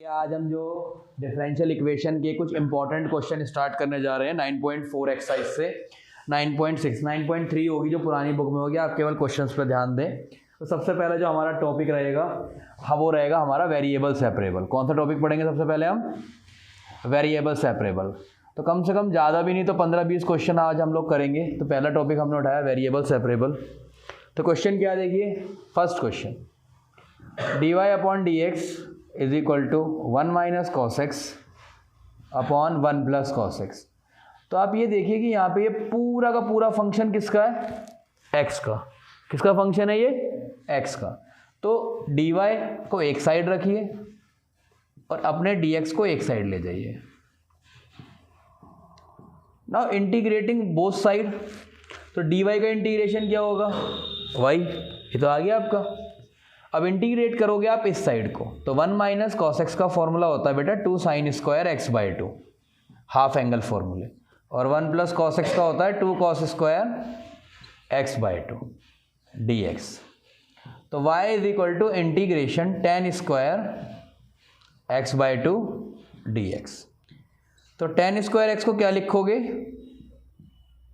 आज हम जो डिफरेंशियल इक्वेशन के कुछ इंपॉर्टेंट क्वेश्चन स्टार्ट करने जा रहे हैं 9.4 एक्सरसाइज से 9.6 9.3 होगी जो पुरानी बुक में होगी। आप केवल क्वेश्चंस पर ध्यान दें। तो सबसे पहले जो हमारा टॉपिक रहेगा वो रहेगा हमारा वेरिएबल सेपरेबल। कौन सा टॉपिक पढ़ेंगे सबसे पहले हम? Variable separable. तो कम से कम ज़्यादा भी नहीं तो 15-20 क्वेश्चन आज हम लोग करेंगे। तो पहला टॉपिक हमने उठाया वेरिएबल सेपरेबल। तो क्वेश्चन क्या देखिए, first question dy upon d x is equal to 1 minus cos x upon 1 plus cos x. तो आप ये देखिए कि यहाँ पे ये पूरा का पूरा फंक्शन किसका है? एक्स का। किसका फंक्शन है ये? एक्स का। तो dy को एक साइड रखिए और अपने dx को एक साइड ले जाइए। नाउ इंटीग्रेटिंग बोथ साइड, तो dy का इंटीग्रेशन क्या होगा? y। ये तो आ गया आपका। अब इंटीग्रेट करोगे आप इस साइड को, तो 1 माइनस कॉस एक्स का फॉर्मूला होता है बेटा 2 sine square x by 2, half angle फॉर्मूले। और 1 प्लस कॉस एक्स का होता है 2 cos square x by 2 d x. तो y is equal to integration tan square x by 2 d x. तो टेन स्क्वायर एक्स को क्या लिखोगे?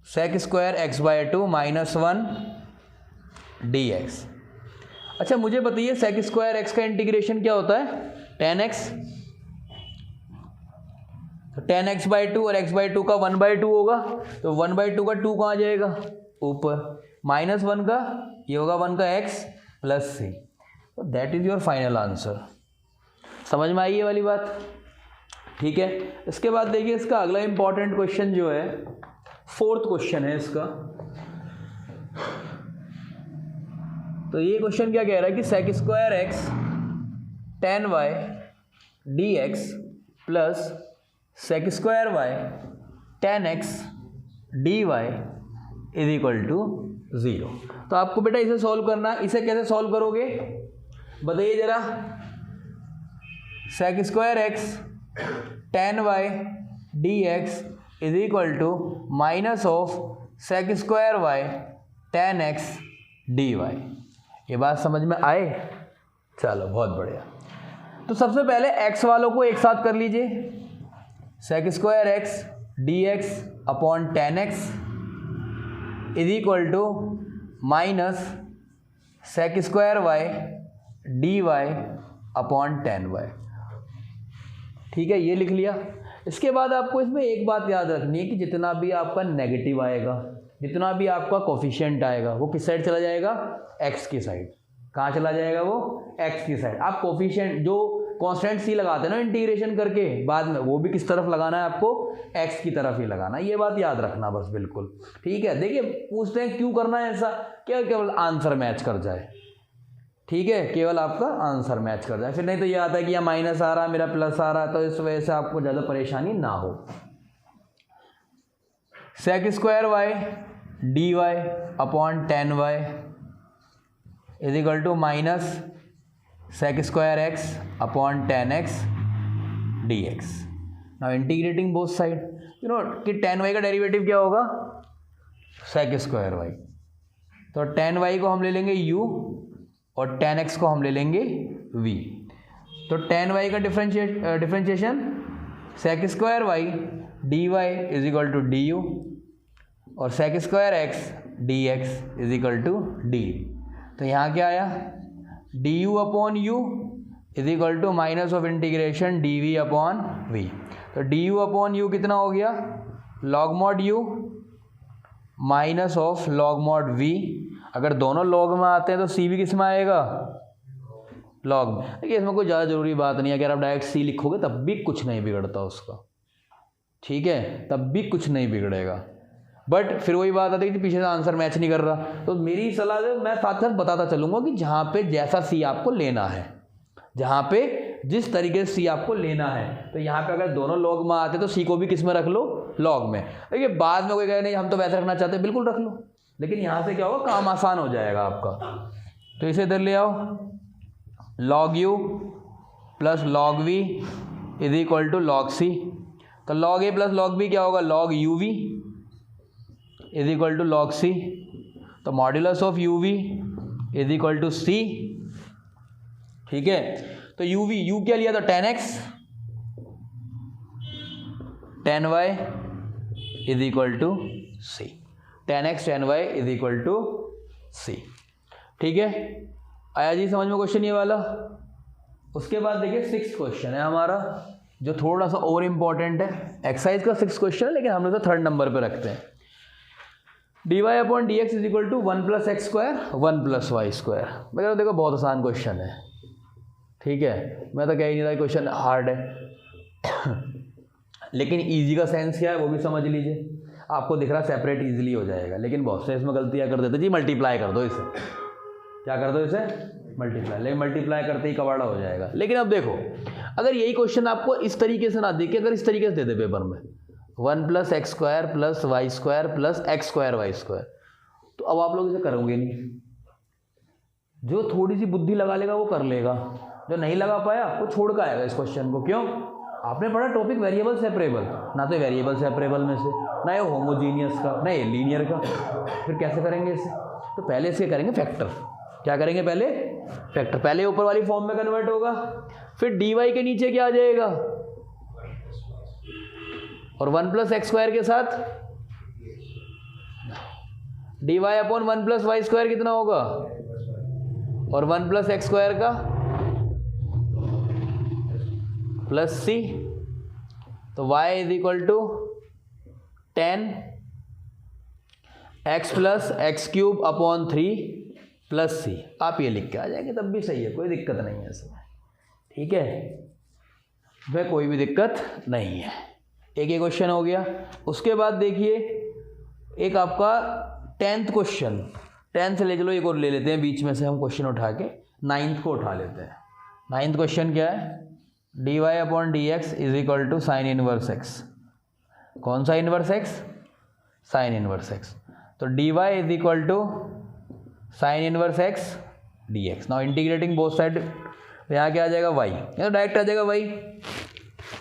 Sec square x by 2 minus 1 d x. अच्छा मुझे बताइए सेक स्क्वायर एक्स का इंटीग्रेशन क्या होता है? Tan x. तो टेन एक्स बाई 2 और एक्स बाई 2 का 1 बाई 2 होगा, तो 1 बाई 2 का 2 कहाँ जाएगा? ऊपर। माइनस 1 का ये होगा 1 का x प्लस सी। तो that is your final answer. समझ में आई ये वाली बात? ठीक है। इसके बाद देखिए इसका अगला इंपॉर्टेंट क्वेश्चन जो है, फोर्थ क्वेश्चन है इसका। तो ये क्वेश्चन क्या कह रहा है कि sec square x tan y d x plus sec square y tan x d y is equal to 0। तो आपको बेटा इसे सॉल्व करना है। इसे कैसे सॉल्व करोगे बताइए जरा? Sec square x tan y d x is equal to minus of sec square y tan x d y. ये बात समझ में आए? चलो बहुत बढ़िया। तो सबसे पहले x वालों को एक साथ कर लीजिए। Sec square x d x upon tan x is equal to minus sec square y d y upon tan y. ठीक है, ये लिख लिया। इसके बाद आपको इसमें एक बात याद रखनी है कि जितना भी आपका नेगेटिव आएगा, जितना भी आपका कोफिशिएंट आएगा, वो किस साइड चला जाएगा? x की साइड। कहाँ चला जाएगा वो? x की साइड। आप कोफिशिएंट जो कांस्टेंट c लगाते हैं ना इंटीग्रेशन करके बाद में, वो भी किस तरफ लगाना है आपको? x की तरफ ही लगाना है। ये बात याद रखना बस, बिल्कुल ठीक है। देखिए पूछते हैं क्यों करना है ऐसा? क्या केवल आंसर मैच कर जाए। ठीक है, केवल आपका आंसर मैच कर जाए। फिर नहीं तो ये आता है कि यहाँ माइनस आ रहा है, मेरा प्लस आ रहा है, तो इस वजह से आपको ज़्यादा परेशानी ना हो। Sec square y d y upon tan y is equal to minus sec square x upon tan x d x. Now integrating both side, you know कि टेन वाई का डेरिवेटिव क्या होगा? Sec square y. तो tan y को हम ले लेंगे u और टेन एक्स को हम ले लेंगे v। तो टेन वाई का differentiation sec square y d y is equal to d u और sec square x d x is equal to d. तो यहाँ क्या आया? D u upon u is equal to minus of integration d v upon v. तो d u upon u कितना हो गया? Log mod u minus of log mod v. अगर दोनों लॉग में आते हैं तो सी भी किस में आएगा? लॉग में। देखिए इसमें कोई ज़्यादा ज़रूरी बात नहीं है। अगर आप डायरेक्ट सी लिखोगे तब भी कुछ नहीं बिगड़ता उसका। ठीक है, तब भी कुछ नहीं बिगड़ेगा। बट फिर वही बात आती है कि पीछे से आंसर मैच नहीं कर रहा। तो मेरी सलाह है, मैं साथ साथ बताता चलूँगा कि जहाँ पे जैसा सी आपको लेना है, जहाँ पे जिस तरीके से सी आपको लेना है। तो यहाँ पे अगर दोनों लॉग में आते तो सी को भी किस में रख लो? लॉग में। देखिए बाद में कोई कहे नहीं हम तो वैसे रखना चाहते हैं, बिल्कुल रख लो, लेकिन यहाँ से क्या होगा? काम आसान हो जाएगा आपका। तो इसे इधर ले आओ। Log u plus log v is equal to log c. तो log a plus log b क्या होगा? Log u v is equal to log c. तो modulus of u v is equal to c. ठीक है, तो you क्या लिया था, 10x tan y is equal to c, 10x tan y is equal to c. ठीक है, आया जी समझ में क्वेश्चन ये वाला। उसके बाद देखिए 6th क्वेश्चन है हमारा, जो थोड़ा सा और इम्पॉर्टेंट है। एक्सरसाइज का 6th क्वेश्चन है, लेकिन हम लोग 3rd नंबर पे रखते हैं। dy upon d x is equal to 1 + x square 1 + y square. मैं कह रहा हूँ देखो बहुत आसान क्वेश्चन है, ठीक है, मैं तो कह ही नहीं रहा क्वेश्चन हार्ड है लेकिन इजी का सेंस क्या है वो भी समझ लीजिए। आपको दिख रहा सेपरेट इजीली हो जाएगा, लेकिन बहुत से इसमें गलतियाँ कर देते जी, मल्टीप्लाई कर दो इसे, क्या कर दो इसे, मल्टीप्लाई, लेकिन मल्टीप्लाई करते ही कबाड़ा हो जाएगा। लेकिन अब देखो, अगर यही क्वेश्चन आपको इस तरीके से ना दे के, अगर इस तरीके से दे दे पेपर में 1 + x square + y square + x square y square, तो अब आप लोग इसे करोगे नहीं। जो थोड़ी सी बुद्धि लगा लेगा वो कर लेगा, जो नहीं लगा पाया वो छोड़ कर आएगा इस क्वेश्चन को। क्यों? आपने पढ़ा टॉपिक वेरिएबल सेपरेबल, ना तो वेरिएबल सेपरेबल में से, ना ये होमोजीनियस का, ना ये लीनियर का, फिर कैसे करेंगे इसे? तो पहले इसे करेंगे फैक्टर। क्या करेंगे? पहले फैक्टर, पहले ऊपर वाली फॉर्म में कन्वर्ट होगा, फिर dy के नीचे क्या आ जाएगा, और 1 + x स्क्वायर के साथ dy अपॉन 1 + y स्क्वायर कितना होगा, और 1 + x स्क्वायर का प्लस c, तो y is equal to 10 x + x³ upon 3 plus c। आप ये लिख के आ जाएंगे तब भी सही है, कोई दिक्कत नहीं है इसमें, ठीक है, वह कोई भी दिक्कत नहीं है। एक ये क्वेश्चन हो गया। उसके बाद देखिए एक आपका 10th क्वेश्चन, 10 से ले चलो एक और ले लेते हैं बीच में से हम क्वेश्चन उठा के, 9th को उठा लेते हैं। 9th क्वेश्चन क्या है, dy upon d x is equal to sine inverse x। कौन सा inverse x? Sine inverse x। तो dy is equal to sine inverse x dx। Now integrating both side, यहाँ क्या आ जाएगा y, तो डायरेक्ट आ जाएगा y।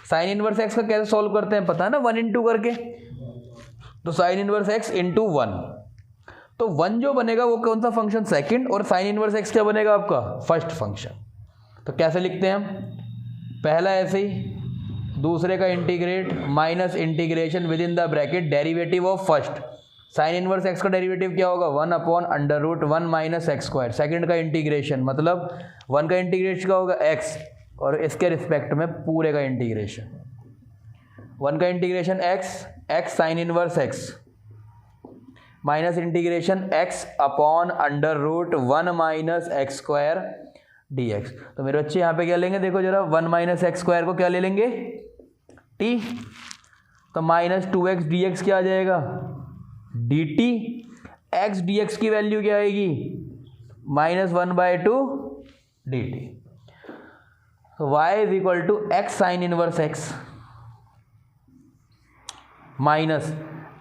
साइन इनवर्स x का कैसे सॉल्व करते हैं पता है ना, 1 × करके, तो साइन इनवर्स x × 1, तो 1 जो बनेगा वो कौन सा फंक्शन, सेकंड, और साइन इनवर्स x क्या बनेगा आपका, फर्स्ट फंक्शन। तो कैसे लिखते हैं हम, पहला ऐसे ही, दूसरे का integrate minus integration with in the bracket derivative of first. Sign inverse x का डेरिवेटिव क्या होगा, 1 अपॉन √1 - x स्क्वायर। सेकंड का इंटीग्रेशन मतलब 1 का इंटीग्रेशन क्या होगा, x, और इसके रिस्पेक्ट में पूरे का इंटीग्रेशन, 1 का integration x sine inverse x minus integration x upon √1 - x square dx। तो मेरे बच्चे यहाँ पे क्या लेंगे, देखो जरा, 1 - x स्क्वायर को क्या ले लेंगे, t, तो -2x dx क्या आ जाएगा, dt। x dx की वैल्यू क्या आएगी, -1/2 dt। तो y is equal to x sine inverse x minus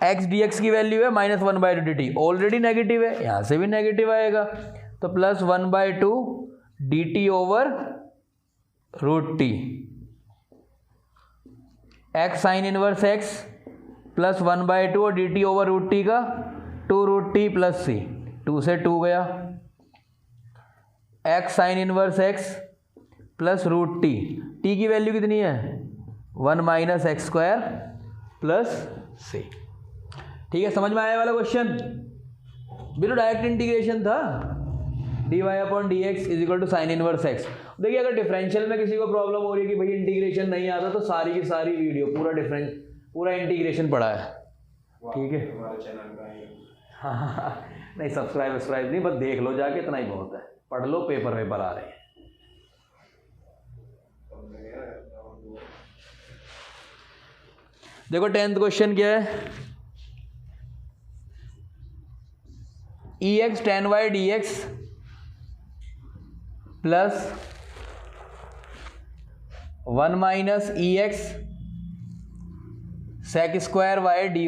x dx की वैल्यू है -1/2 dt, ऑलरेडी नेगेटिव है, यहाँ से भी नेगेटिव आएगा, तो +1/2 dt over √t। x sine inverse x +1/2 और dt ओवर √t का 2√t + c, 2 से 2 गया, x sine inverse x +√t, t की वैल्यू कितनी है, 1 - x स्क्वायर प्लस c। ठीक है, समझ में आया वाला क्वेश्चन, बिल्कुल डायरेक्ट इंटीग्रेशन था, dy upon d x is equal to sine inverse x। देखिए अगर डिफरेंशियल में किसी को प्रॉब्लम हो रही है कि भाई इंटीग्रेशन नहीं आता, तो सारी की सारी वीडियो पूरा इंटीग्रेशन पड़ा है, ठीक है, हाँ नहीं सब्सक्राइब नहीं, बस देख लो जाके, इतना ही बहुत है, पढ़ लो, पेपर आ रहे हैं। देखो 10th क्वेश्चन क्या है, ex tan y dx plus 1 - ex sec square y dy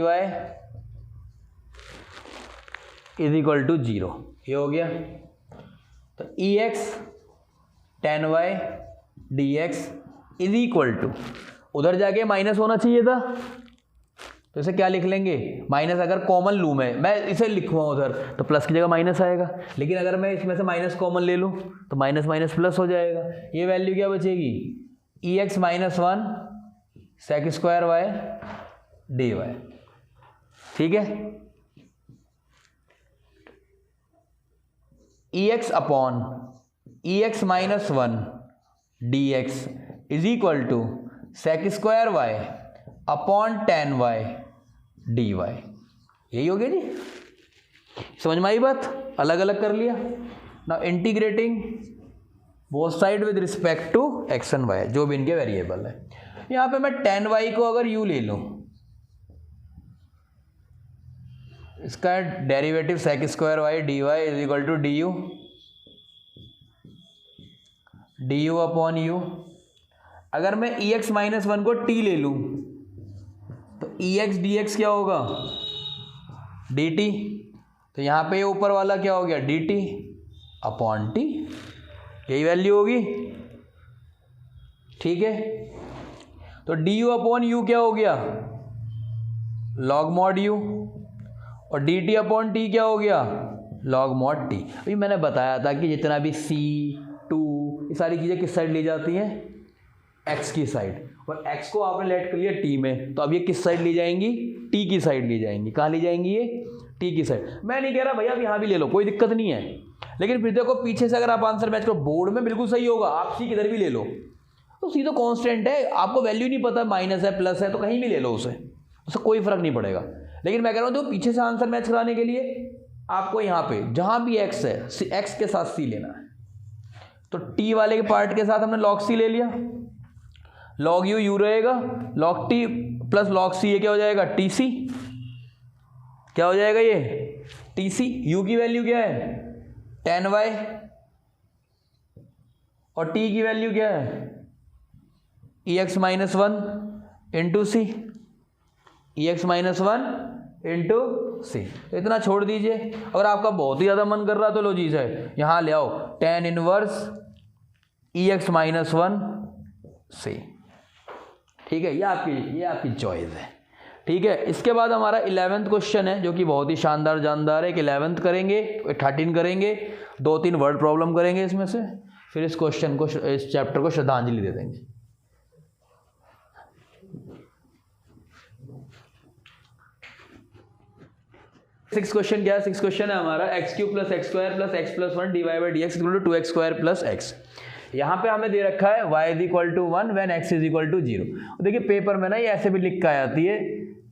is equal to 0। ये हो गया, तो ex tan y dx is equal to, उधर जाके माइनस होना चाहिए था, तो इसे क्या लिख लेंगे, माइनस। अगर कॉमन लूँ मैं इसे लिखूँगा उधर तो प्लस की जगह माइनस आएगा, लेकिन अगर मैं इसमें से माइनस कॉमन ले लूँ तो माइनस माइनस प्लस हो जाएगा। ये वैल्यू क्या बचेगी, e x minus 1 sec square y d y. ठीक है, e x upon e x minus 1 d x is equal to sec square y upon tan y d y. यही हो गया जी, समझ में आई बात, अलग अलग कर लिया। Now integrating both side with respect to x and y, जो भी इनके वेरिएबल है। यहां पे मैं टेन वाई को अगर यू ले लूं, इसका derivative sec square y d y is equal to d u upon u. अगर मैं ई एक्स माइनस 1 को टी ले लूं तो ई एक्स डी एक्स क्या होगा, डी टी। तो यहाँ पे ऊपर वाला क्या हो गया, डी टी अपॉन टी, यही वैल्यू होगी। ठीक है, तो डी यू अपॉन यू क्या हो गया, लॉग मॉड यू, और डी टी अपॉन टी क्या हो गया, लॉग मॉड टी। अभी मैंने बताया था कि जितना भी सी टू ये सारी चीज़ें किस साइड ली जाती हैं, एक्स की साइड, और x को आपने लेट कर लिया t में, तो अब ये किस साइड ली जाएंगी, t की साइड ली जाएंगी। कहाँ ली जाएंगी, ये t की साइड। मैं नहीं कह रहा भैया अब यहाँ भी ले लो, कोई दिक्कत नहीं है, लेकिन फिर देखो पीछे से अगर आप आंसर मैच करो बोर्ड में बिल्कुल सही होगा, आप सी किधर भी ले लो, तो सी तो कॉन्स्टेंट है, आपको वैल्यू नहीं पता माइनस है प्लस है, तो कहीं भी ले लो उससे कोई फर्क नहीं पड़ेगा। लेकिन मैं कह रहा हूँ तो पीछे से आंसर मैच कराने के लिए आपको यहाँ पे जहाँ भी x है x के साथ c लेना है। तो t वाले के पार्ट के साथ हमने log c ले लिया, log u u रहेगा, log t plus log c ये क्या हो जाएगा, tc। क्या हो जाएगा ये, tc। u की वैल्यू क्या है, 10y, और t की वैल्यू क्या है, ex माइनस 1 इंटू सी, ex माइनस 1 इंटू सी। तो इतना छोड़ दीजिए। अगर आपका बहुत ही ज़्यादा मन कर रहा तो लो जी है यहाँ ले आओ, tan इनवर्स ex माइनस 1 सी। ठीक है, ये आपकी चॉइस है। ठीक है, इसके बाद हमारा 11th क्वेश्चन है जो कि बहुत ही शानदार जानदार है। कि 11th करेंगे, 13 करेंगे, 2-3 वर्ड प्रॉब्लम करेंगे इसमें से, फिर इस क्वेश्चन को, इस चैप्टर को श्रद्धांजलि दे देंगे। सिक्स क्वेश्चन क्या है, सिक्स क्वेश्चन है हमारा x cube plus x square plus x plus 1 d y by d x equal to 2x square plus x. यहाँ पे हमें दे रखा है y is equal to 1 when x is equal to 0। देखिए पेपर में ना ये ऐसे भी लिख के आती है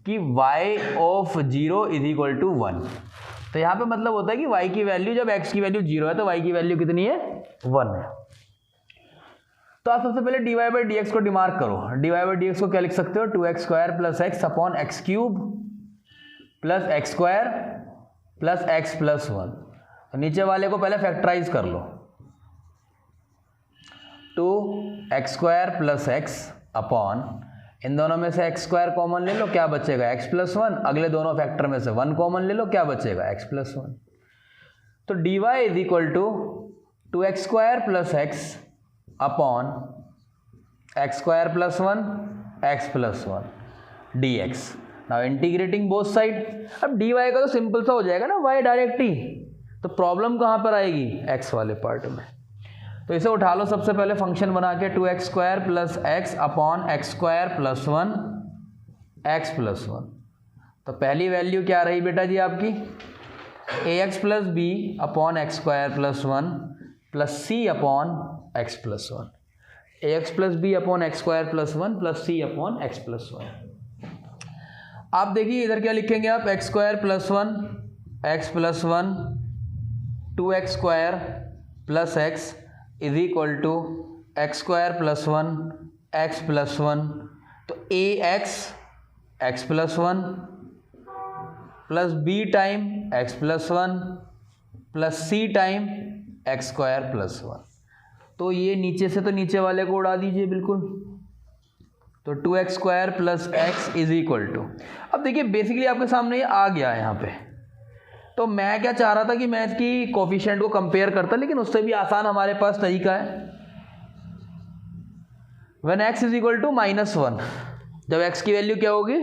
कि y of 0 is equal to 1। तो यहाँ पे मतलब होता है कि y की वैल्यू, जब x की वैल्यू 0 है तो y की वैल्यू कितनी है, 1 है। तो आप सबसे पहले d y by d x को डिमार्क करो। D y by d x को क्या लिख सकते हो, 2x square plus x upon x cube plus x square plus x plus 1। तो नीचे वाले को पहले फैक्टराइज कर लो, 2x square plus x upon, इन दोनों में से एक्स स्क्वायर कॉमन ले लो, क्या बचेगा, एक्स प्लस 1। अगले दोनों फैक्टर में से 1 कॉमन ले लो, क्या बचेगा, एक्स प्लस 1। तो d y is equal to 2x square plus x upon x square plus 1 x plus 1 d x. Now integrating both side. अब डी वाई का तो सिंपल सा हो जाएगा ना, वाई डायरेक्ट ही, तो प्रॉब्लम कहाँ पर आएगी, एक्स वाले पार्ट में। तो इसे उठा लो सबसे पहले फंक्शन बना के, 2x square plus x upon x square plus 1 x plus 1। तो पहली वैल्यू क्या रही बेटा जी आपकी, ax plus b upon x square plus 1 plus c upon x plus 1। ax plus b upon x square plus 1 plus c upon x plus 1। आप देखिए इधर क्या लिखेंगे आप, x square plus 1 x plus 1 2x square plus x is equal to x square plus 1 x plus 1। तो a x plus 1 plus b times x plus 1 plus C time x square plus 1। तो ये नीचे से तो नीचे वाले को उड़ा दीजिए बिल्कुल। तो 2x square plus x is equal to, अब देखिए बेसिकली आपके सामने ये आ गया है यहाँ पे। तो मैं क्या चाह रहा था कि मैं इसकी कोफिशिएंट को कंपेयर करता, लेकिन उससे भी आसान हमारे पास तरीका है। When x is equal to -1, जब x की वैल्यू क्या होगी,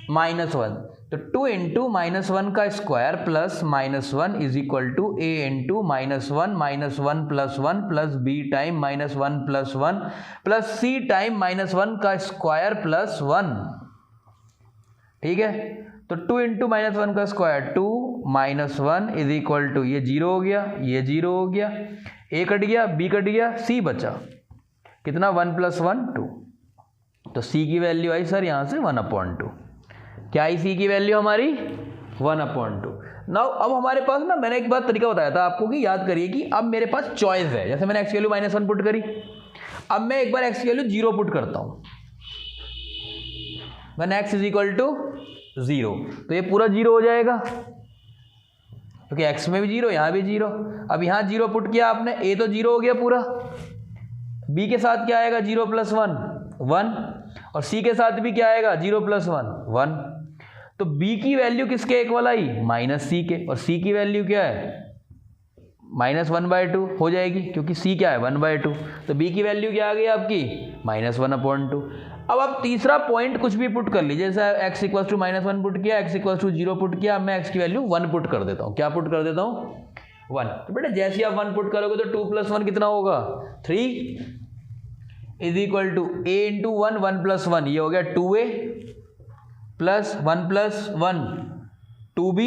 -1, तो 2 इंटू -1 का square plus -1 is equal to a into -1 plus 1 plus b time -1 plus 1 plus c time -1 का स्क्वायर प्लस 1। ठीक है, तो 2 इंटू -1 का स्क्वायर 2 -1 इज इक्वल टू ये 0 हो गया, ये 0 हो गया, a कट गया, b कट गया, c बचा कितना 1 प्लस 1 2। तो c की वैल्यू आई सर यहाँ से 1/2। क्या आई c की वैल्यू हमारी 1/2। नाउ अब हमारे पास ना, मैंने एक बात तरीका बताया था आपको कि याद करिए कि अब मेरे पास चॉइस है। जैसे मैंने x की वैल्यू -1 पुट करी, अब मैं एक बार x की वैल्यू 0 पुट करता हूँ, when x is equal to 0, तो ये पूरा 0 हो जाएगा क्योंकि x में भी 0 यहाँ भी 0। अब यहाँ 0 पुट किया आपने, a तो 0 हो गया पूरा, b के साथ क्या आएगा 0 प्लस 1 1, और c के साथ भी क्या आएगा 0 प्लस 1 1। तो b की वैल्यू किसके इक्वल आई -c के, और c की वैल्यू क्या है -1/2 हो जाएगी क्योंकि c क्या है 1/2। तो b की वैल्यू क्या आ गई आपकी -1/2। अब आप तीसरा पॉइंट कुछ भी पुट कर लीजिए, जैसे x इक्वल टू -1 पुट किया, x इक्वल टू 0 पुट किया। अब मैं x की वैल्यू 1 पुट कर देता हूँ। क्या पुट कर देता हूँ 1। तो बेटा जैसे ही आप 1 पुट करोगे तो 2 प्लस 1 कितना होगा 3 is equal to a into 1 1 plus 1, ये हो गया 2a प्लस 1 प्लस 1 2b,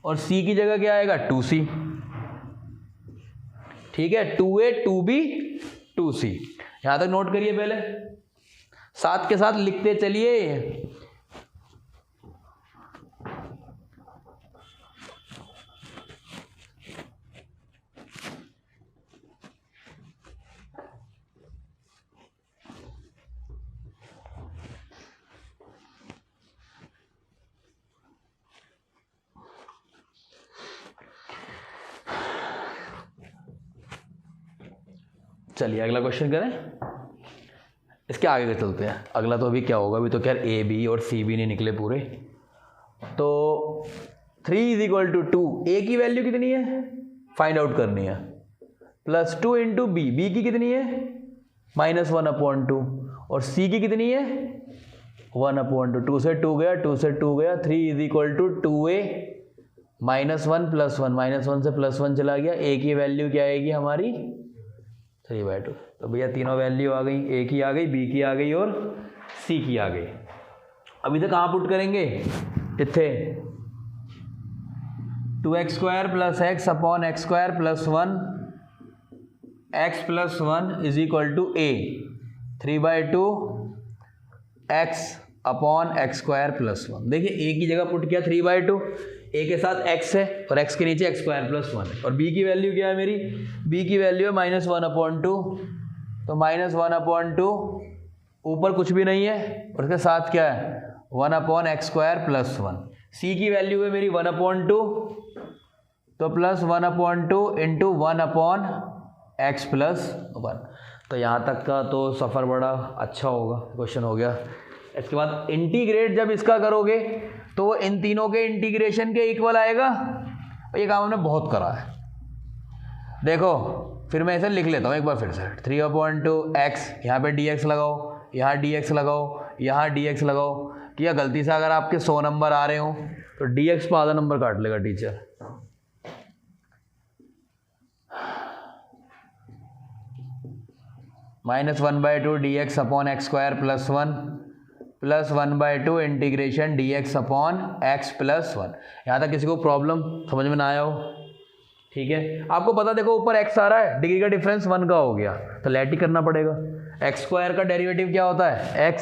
और c की जगह क्या आएगा 2c। ठीक है, 2a 2b 2c। यहां तक नोट करिए, पहले साथ के साथ लिखते चलिए। चलिए अगला क्वेश्चन करें, इसके आगे के चलते हैं। अगला तो अभी क्या होगा, अभी तो खैर ए बी और सी भी नहीं निकले पूरे। तो 3 इज इक्वल टू 2, ए की वैल्यू कितनी है फाइंड आउट करनी है, प्लस 2 इंटू बी, बी की कितनी है -1/2, और सी की कितनी है 1/2। 2 से 2 गया, 2 से 2 गया, 3 is equal to 2a -1 plus 1, -1 से +1 चला गया। ए की वैल्यू क्या आएगी हमारी 3/2। तो भैया तीनों वैल्यू आ गई, ए की आ गई, बी की आ गई और सी की आ गई। अभी तक कहाँ पुट करेंगे, इत्थे 2x² plus x upon x² plus 1 x plus 1 is equal to a 3/2 x upon x² plus 1। देखिए a की जगह पुट किया 3/2, a के साथ x है और x के नीचे x² प्लस 1 है, और b की वैल्यू क्या है मेरी, b की वैल्यू है -1/2, तो -1/2 ऊपर कुछ भी नहीं है, और उसके साथ क्या है 1/x² प्लस 1। c की वैल्यू है मेरी 1/2, तो प्लस 1/2 इंटू 1/x प्लस 1। तो यहाँ तक का तो सफ़र बड़ा अच्छा होगा, क्वेश्चन हो गया। इसके बाद इंटीग्रेट जब इसका करोगे तो इन तीनों के इंटीग्रेशन के इक्वल आएगा। ये काम हमने बहुत करा है, देखो फिर मैं इसे लिख लेता हूँ एक बार फिर से। 3/2x, यहाँ पे dx लगाओ, यहाँ dx लगाओ, यहाँ dx लगाओ। क्या गलती से अगर आपके 100 नंबर आ रहे हो तो dx पर आधा नंबर काट लेगा teacher. -1/2 dx upon x² plus 1 plus 1/2 integration dx upon x plus 1। यहाँ तक किसी को प्रॉब्लम समझ में ना आया हो? ठीक है, आपको पता देखो ऊपर x आ रहा है, डिग्री का डिफरेंस 1 का हो गया, तो लेट ही करना पड़ेगा। x² का डेरिवेटिव क्या होता है x।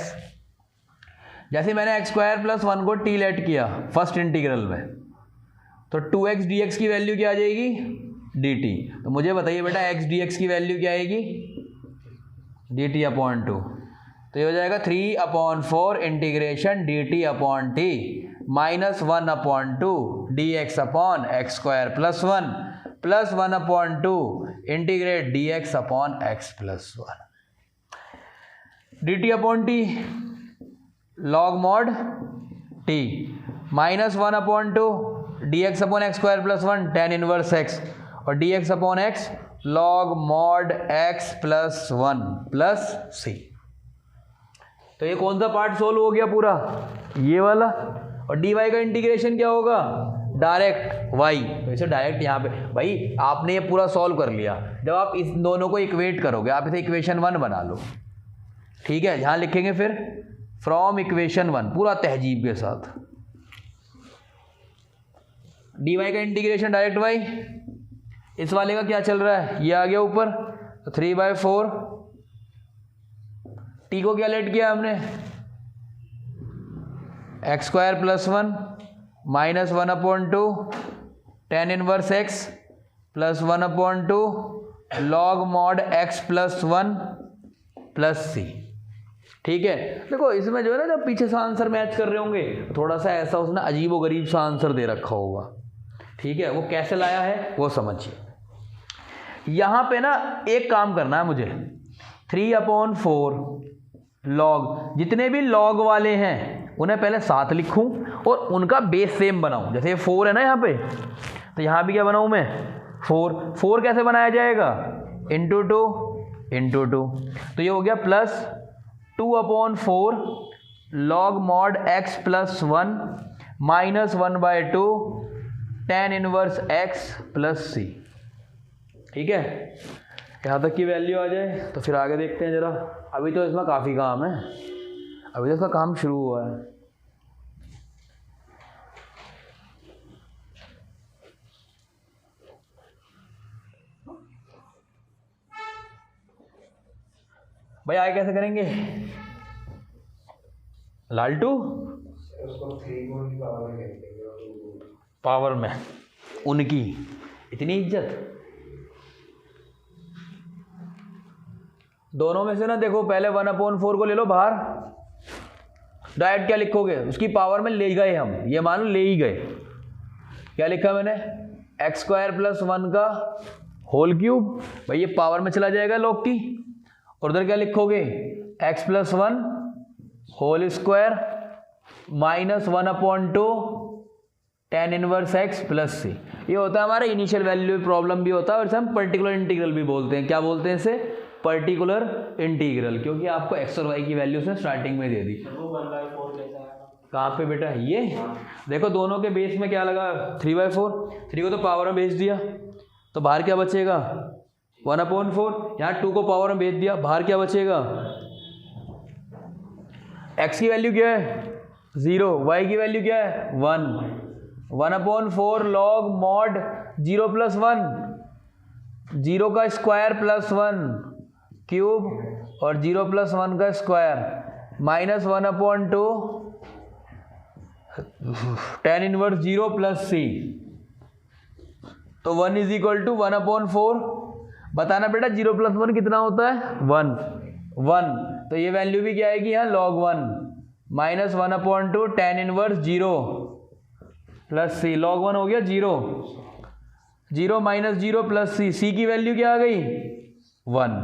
जैसे मैंने x² प्लस 1 को t लेट किया फर्स्ट इंटीग्रल में, तो 2x dx की वैल्यू क्या आ जाएगी dt। तो मुझे बताइए बेटा x dx की वैल्यू क्या आएगी dt अपॉन 2। तो ये हो जाएगा 3/4 integration dt upon t -1/2 dx upon x² plus 1 plus 1/2 integrate dx upon x plus 1 dt upon t log mod t -1/2 dx upon x² plus 1 tan inverse x, और dx upon x log mod x plus 1 plus c। तो ये कौन सा part solve हो गया पूरा, ये वाला। और dy का इंटीग्रेशन क्या होगा, डायरेक्ट y, तो इसे डायरेक्ट यहाँ पे भाई आपने ये पूरा सॉल्व कर लिया। जब आप इस दोनों को इक्वेट करोगे, आप इसे इक्वेशन 1 बना लो, ठीक है। यहाँ लिखेंगे फिर फ्रॉम इक्वेशन 1 पूरा तहजीब के साथ, dy का इंटीग्रेशन डायरेक्ट y, इस वाले का क्या चल रहा है, ये आ गया ऊपर, तो 3/4, t को क्या लेट किया हमने, x² + 1 -1/2 tan 1x + 1/2 log mod x + 1 + c, ठीक है। देखो इसमें जो है ना, जब पीछे से आंसर मैच कर रहे होंगे थोड़ा सा ऐसा उसने अजीब व गरीब सा आंसर दे रखा होगा, ठीक है। वो कैसे लाया है वो समझिए। यहाँ पे ना एक काम करना है मुझे, 3/4 लॉग, जितने भी लॉग वाले हैं उन्हें पहले साथ लिखूं और उनका बेस सेम बनाऊं। जैसे ये 4 है ना यहाँ पे, तो यहाँ भी क्या बनाऊं मैं, 4 कैसे बनाया जाएगा, × 2 × 2, तो ये हो गया +2/4 log mod x + 1 -1/2 tan 1x + c, ठीक है। यहाँ तक की वैल्यू आ जाए तो फिर आगे देखते हैं जरा। अभी तो इसमें काफ़ी काम है, अभी तो इसका काम शुरू हुआ है। भाई आगे कैसे करेंगे, लालटू पावर में उनकी इतनी इज्जत। दोनों में से ना देखो, पहले 1/4 को ले लो बाहर, डायरेक्ट क्या लिखोगे, उसकी पावर में ले गए हम, ये मान लो ले ही गए। क्या लिखा मैंने, x² + 1 का होल क्यूब, भाई ये पावर में चला जाएगा लॉग की, और उधर क्या लिखोगे, x + 1 whole square -1/2 tan 1x + c। ये होता है हमारा इनिशियल वैल्यू प्रॉब्लम भी होता है, और इसे हम पर्टिकुलर इंटीग्रल भी बोलते हैं। क्या बोलते हैं इसे, पर्टिकुलर इंटीग्रल, क्योंकि आपको x और y की वैल्यू से स्टार्टिंग में दे दी। कहाँ पे बेटा, ये देखो दोनों के बेस में क्या लगा, 3/4, 3 को तो पावर में भेज दिया, तो बाहर क्या बचेगा, 1/4, यहाँ 2 को पावर में भेज दिया, बाहर क्या बचेगा, x की वैल्यू क्या है 0, y की वैल्यू क्या है 1, 1/4 log mod 0 + 1, 0 का स्क्वायर + 1 क्यूब और 0 + 1 का स्क्वायर -1/2 tan 1 0 + c, तो 1 = 1/4। बताना बेटा 0 + 1 कितना होता है, 1, तो ये वैल्यू भी क्या आएगी यहाँ log 1 -1/2 tan 1 0 + c, log 1 हो गया 0, 0 - 0 + c, c की वैल्यू क्या आ गई 1,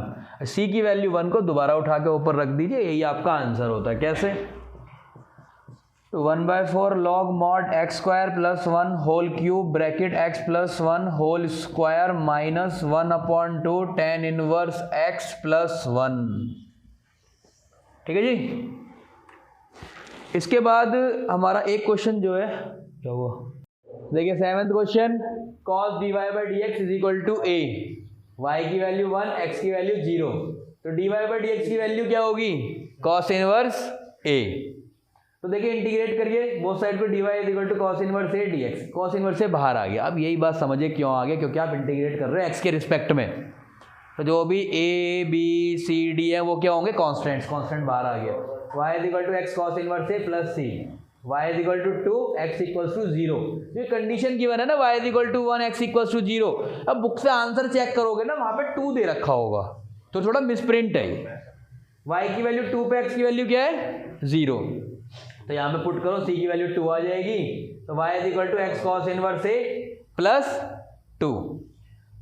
c की वैल्यू 1 को दोबारा उठा के ऊपर रख दीजिए, यही आपका आंसर होता है। कैसे, तो 1/4 log mod x² + 1 whole cube bracket x + 1 whole square -1/2 tan 1x + 1, ठीक है जी। इसके बाद हमारा एक क्वेश्चन जो है क्या हुआ, देखिए 7th question, cos dy/dx = a, y की वैल्यू 1, x की वैल्यू 0, तो dy/dx की वैल्यू क्या होगी, cos 1 a। तो देखिए इंटीग्रेट करिए बोथ साइड को, dy = cos 1 a dx, cos 1 a बाहर आ गया। अब यही बात समझिए क्यों आ गया, क्योंकि आप इंटीग्रेट कर रहे हैं x के रिस्पेक्ट में, तो जो भी a b c d है वो क्या होंगे, कॉन्स्टेंट्स, कॉन्स्टेंट बाहर आ गया। y = x cos 1 a + c, y = 2 x = 0, ये कंडीशन गिवन है ना, y = 1 x = 0। अब बुक से आंसर चेक करोगे ना, वहाँ पे 2 दे रखा होगा, तो थोड़ा मिसप्रिंट है। y की वैल्यू 2 पे x की वैल्यू क्या है 0, तो यहाँ पे पुट करो, c की वैल्यू 2 आ जाएगी, तो y = x cos 1 a + 2,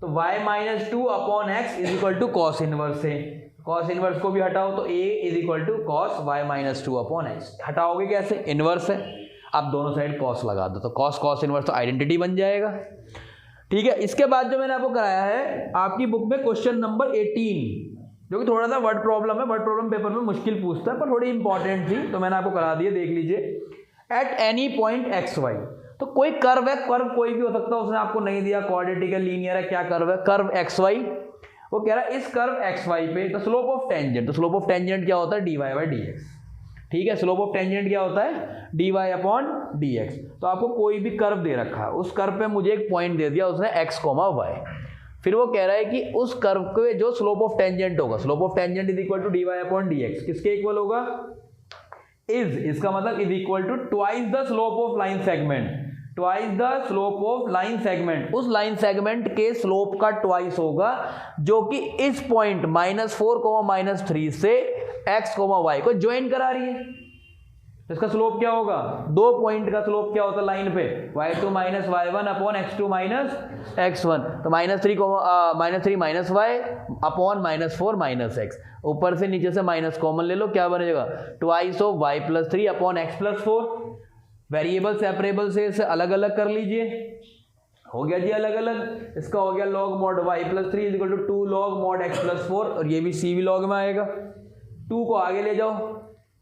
तो y - 2/x = cos 1 a, cos 1 को भी हटाओ तो a = cos y - 2/x, हटाओगे कैसे, इनवर्स है, आप दोनों साइड cos लगा दो, तो cos 1 तो आइडेंटिटी बन जाएगा, ठीक है। इसके बाद जो मैंने आपको कराया है, आपकी बुक में क्वेश्चन नंबर 18, जो कि थोड़ा सा वर्ड प्रॉब्लम है, वर्ड प्रॉब्लम पेपर में मुश्किल पूछता है पर थोड़ी इंपॉर्टेंट थी तो मैंने आपको करा दी है, देख लीजिए। At any point x y, तो कोई कर्व है, कर्व कोई भी हो सकता है, उसने आपको नहीं दिया क्वाड्रेटिक है, लीनियर है, क्या कर्व है, कर्व एक्स वाई। वो कह रहा है इस कर्व एक्स वाई पे द स्लोप ऑफ टेंजेंट, तो स्लोप ऑफ टेंजेंट क्या होता है, d y by d x. ठीक है, स्लोप ऑफ टेंजेंट क्या होता है, d y upon d x. तो आपको कोई भी कर्व दे रखा है, उस कर्व पे मुझे एक पॉइंट दे दिया उसने एक्स कोमा वाई, फिर वो कह रहा है कि उस कर्व के जो स्लोप ऑफ टेंजेंट होगा, slope of tangent is equal to d y upon d x, किसके इक्वल होगा, इज, इसका मतलब is equal to twice the slope of line segment, twice the slope of line segment, उस line segment के slope का twice होगा जो कि इस पॉइंट -4, -3 से x, y को ज्वाइन करा रही है। तो इसका स्लोप क्या होगा, दो पॉइंट का स्लोप क्या होता है लाइन पे, y2 - y1 upon x2 - x1, तो -3 -y अपॉन -4 - x, ऊपर से नीचे से माइनस कॉमन ले लो, क्या बनेगा, twice of y + 3 upon x + 4। Variable separable से इसे अलग अलग कर लीजिए, हो गया जी अलग अलग। इसका हो गया log mod y + 3 = 2 log mod x + 4, और ये भी c भी log में आएगा, 2 को आगे ले जाओ,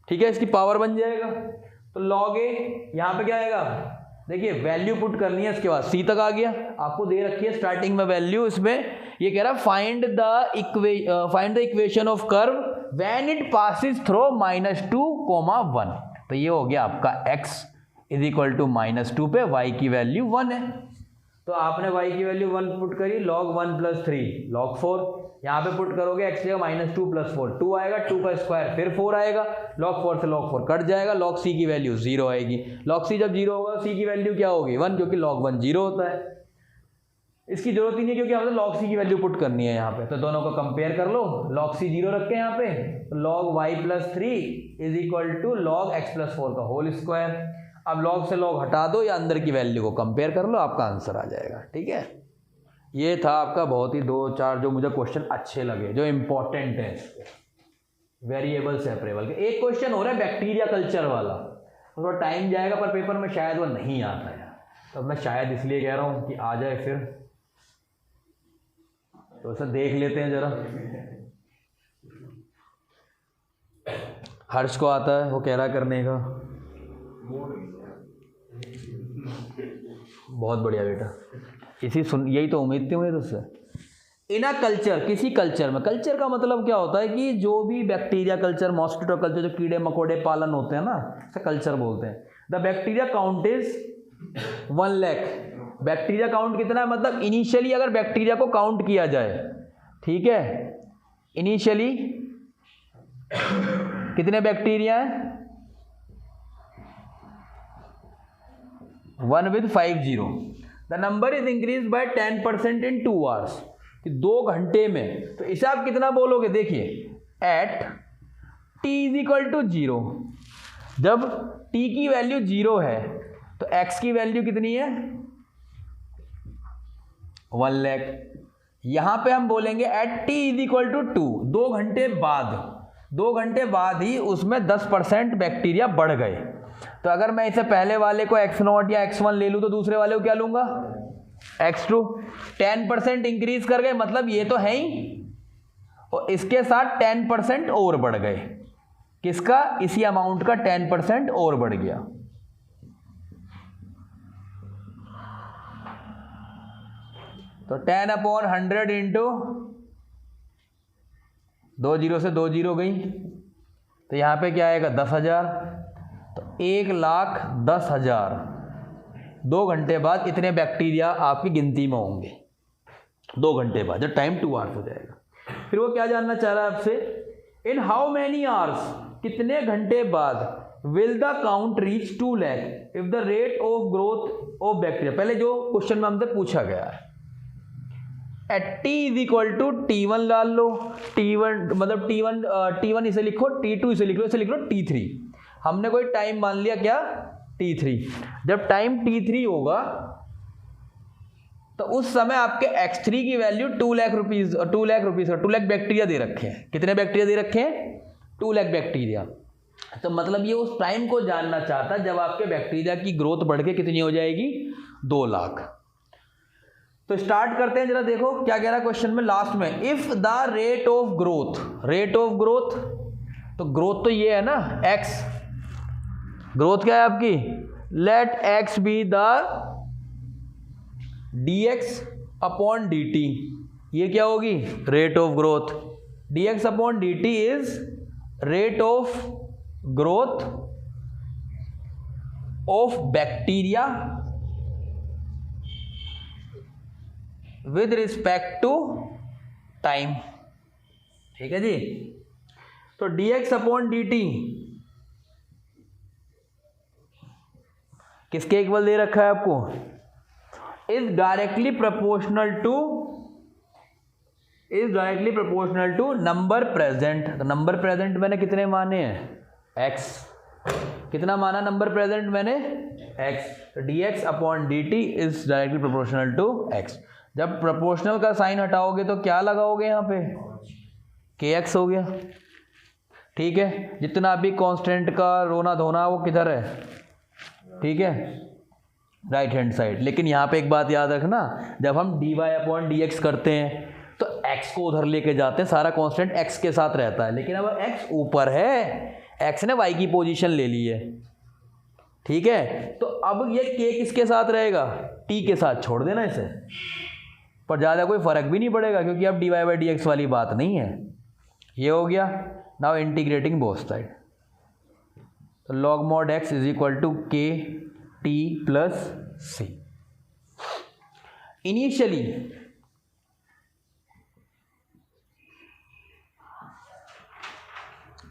ठीक है, इसकी पावर बन जाएगा। तो log a यहाँ पे क्या आएगा, देखिए वैल्यू पुट करनी है, इसके बाद c तक आ गया, आपको दे रखी है स्टार्टिंग में वैल्यू। इसमें ये कह रहा है find the equation of curve when it passes through -2, 1। तो ये हो गया आपका x इज इक्वल टू -2 पे y की वैल्यू 1 है, तो आपने y की वैल्यू 1 पुट करी, log 1 + 3 log 4, यहाँ पे पुट करोगे x जगह -2 + 4, 2 आएगा, 2 का स्क्वायर फिर 4 आएगा, log 4 से log 4 कट जाएगा, log c की वैल्यू 0 आएगी, log c जब 0 होगा c की वैल्यू क्या होगी 1, क्योंकि log 1 0 होता है। इसकी जरूरत ही नहीं क्योंकि हमें log c की वैल्यू पुट करनी है यहाँ पे, तो दोनों को कंपेयर कर लो, log c 0 रखे यहाँ पे, तो log y + 3 is equal to log x + 4 का होल स्क्वायर। अब log से log हटा दो या अंदर की वैल्यू को कंपेयर कर लो, आपका आंसर आ जाएगा। ठीक है, ये था आपका बहुत ही 2-4 जो मुझे क्वेश्चन अच्छे लगे, जो इंपॉर्टेंट है वेरिएबल सेपरेबल के। एक क्वेश्चन हो रहा है बैक्टीरिया कल्चर वाला, थोड़ा टाइम जाएगा पर पेपर में शायद वो नहीं आता है, तो मैं शायद इसलिए कह रहा हूँ कि आ जाए फिर, तो उसे देख लेते हैं जरा। हर्ष को आता है, वो कह रहा करने का, बहुत बढ़िया बेटा, यही तो उम्मीद थी मुझे तुझसे। इन अ कल्चर, किसी कल्चर में, कल्चर का मतलब क्या होता है कि जो भी बैक्टीरिया कल्चर, मॉस्किटो कल्चर, जो कीड़े मकोड़े पालन होते हैं ना, उसे कल्चर बोलते हैं। The bacteria count is 1 lakh. Bacteria count कितना है, मतलब इनिशियली अगर बैक्टीरिया को काउंट किया जाए, ठीक है, इनिशियली कितने बैक्टीरिया हैं, 1 with 5 0। The number is increase by 10% in 2 hours, 2 घंटे में। तो इसे आप कितना बोलोगे, देखिए at t is equal to 0, जब t की वैल्यू 0 है तो x की वैल्यू कितनी है 1 लाख। यहां पे हम बोलेंगे at t is equal to 2, 2 घंटे बाद, 2 घंटे बाद ही उसमें 10% बैक्टीरिया बढ़ गए। तो अगर मैं इसे पहले वाले को x0 या x1 ले लूं तो दूसरे वाले को क्या लूंगा x2। 10% इंक्रीज कर गए, मतलब ये तो है ही, और इसके साथ 10% और बढ़ गए, किसका, इसी अमाउंट का 10% और बढ़ गया। तो 10/100 इंटू 2 0 से 2 0 गई, तो यहां पे क्या आएगा 10,000, तो 1,10,000। 2 घंटे बाद इतने बैक्टीरिया आपकी गिनती में होंगे, 2 घंटे बाद, जब टाइम 2 hours हो जाएगा। फिर वो क्या जानना चाह रहा है आपसे, इन हाउ मैनी आवर्स, कितने घंटे बाद will the count reach 2 lakh if the rate of growth of bacteria. पहले जो क्वेश्चन में हमसे पूछा गया है, at t is equal to T1 डाल लो, T1 मतलब T1 इसे लिखो, T2 इसे लिख लो, इसे लिख लो T3। हमने कोई टाइम मान लिया क्या T3। जब टाइम T3 होगा तो उस समय आपके x3 की value 2 lakh rupees, 2 lakh bacteria they रखे हैं। कितने बैक्टीरिया दे रखे हैं 2 लाख बैक्टीरिया। तो मतलब ये उस टाइम को जानना चाहता है जब आपके बैक्टीरिया की ग्रोथ बढ़ के कितनी हो जाएगी 2 लाख। तो स्टार्ट करते हैं जरा, देखो क्या कह रहा है क्वेश्चन में लास्ट में, if the rate of growth, rate of growth, तो ग्रोथ तो ये है ना x, ग्रोथ क्या है आपकी, let x be the dx upon dt, ये क्या होगी rate of growth, dx upon dt is rate of growth of bacteria with respect to time. ठीक है जी, तो dx अपॉन dt किसके इक्वल दे रखा है आपको, is directly proportional to number present. तो नंबर प्रेजेंट मैंने कितने माने हैं x, कितना माना नंबर प्रेजेंट मैंने x, तो dx upon dt is directly proportional to x। जब प्रोपोर्शनल का साइन हटाओगे तो क्या लगाओगे यहाँ पे, kx हो गया। ठीक है, जितना भी कांस्टेंट का रोना धोना वो किधर है, ठीक है राइट हैंड साइड। लेकिन यहाँ पे एक बात याद रखना, जब हम dy अपॉन dx करते हैं तो x को उधर लेके जाते हैं, सारा कांस्टेंट x के साथ रहता है। लेकिन अब x ऊपर है, x ने y की पोजीशन ले ली है, ठीक है, तो अब ये k किसके साथ रहेगा, t के साथ, छोड़ देना इसे, पर ज़्यादा कोई फर्क भी नहीं पड़ेगा क्योंकि अब dy बाई dx वाली बात नहीं है। ये हो गया। नाउ इंटीग्रेटिंग बोथ साइड, तो log mod x is equal to k t plus c। Initially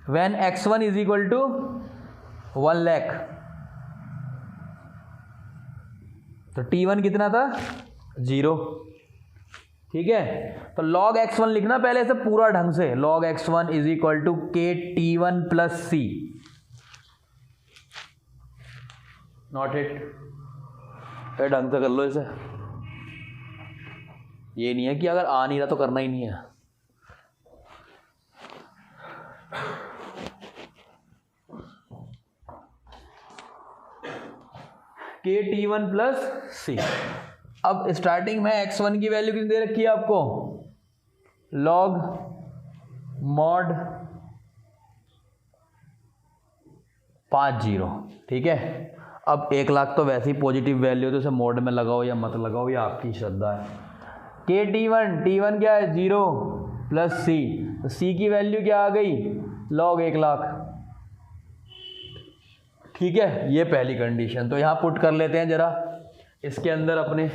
when x1 is equal to 1 lakh, तो t1 कितना था 0, ठीक है, तो log x1 लिखना पहले से पूरा ढंग से, log x1 is equal to k t1 plus c, not it, ये ढंग से कर लो इसे, ये नहीं है कि अगर आ नहीं रहा तो करना ही नहीं है। k t1 plus c। अब स्टार्टिंग में x1 की वैल्यू कितनी दे रखी है आपको, log mod 50, ठीक है। अब 1 लाख तो वैसे ही पॉजिटिव वैल्यू, तो उसे मोड में लगाओ या मत लगाओ, ये आपकी श्रद्धा है। k t1 क्या है 0 प्लस c, तो c की वैल्यू क्या आ गई log 1 लाख, ठीक है, ये पहली कंडीशन। तो यहाँ पुट कर लेते हैं जरा, इसके अंदर अपने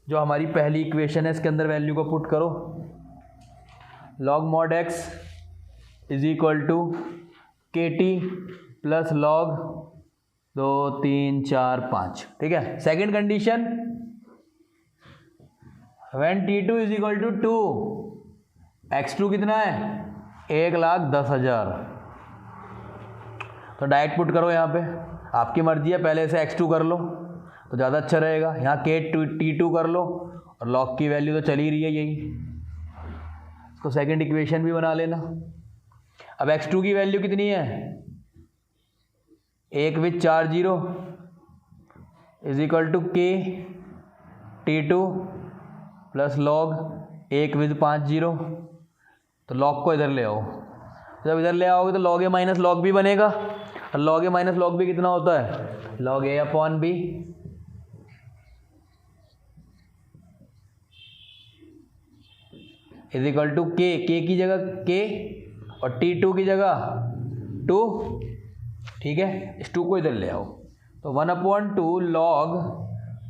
जो हमारी पहली इक्वेशन है इसके अंदर वैल्यू को पुट करो, log mod x is equal to k t plus log 2 3 4 5, ठीक है। Second condition, when t2 is equal to 2, x2 कितना है 1,10,000, तो डायरेक्ट पुट करो यहाँ पे, आपकी मर्जी है, पहले से x2 कर लो तो ज़्यादा अच्छा रहेगा, यहाँ k t2 कर लो और log की वैल्यू तो चल ही रही है यही, इसको सेकंड इक्वेशन भी बना लेना। अब x2 की वैल्यू कितनी है, 1 with 4 0 is equal to k t2 plus log 1 with 5 0, तो log को इधर ले आओ, जब इधर ले आओगे तो log a minus log b बनेगा, और log a minus log b कितना होता है log a upon b, is equal to k की जगह k और t2 की जगह 2, ठीक है, इस 2 को इधर ले आओ, तो 1/2 log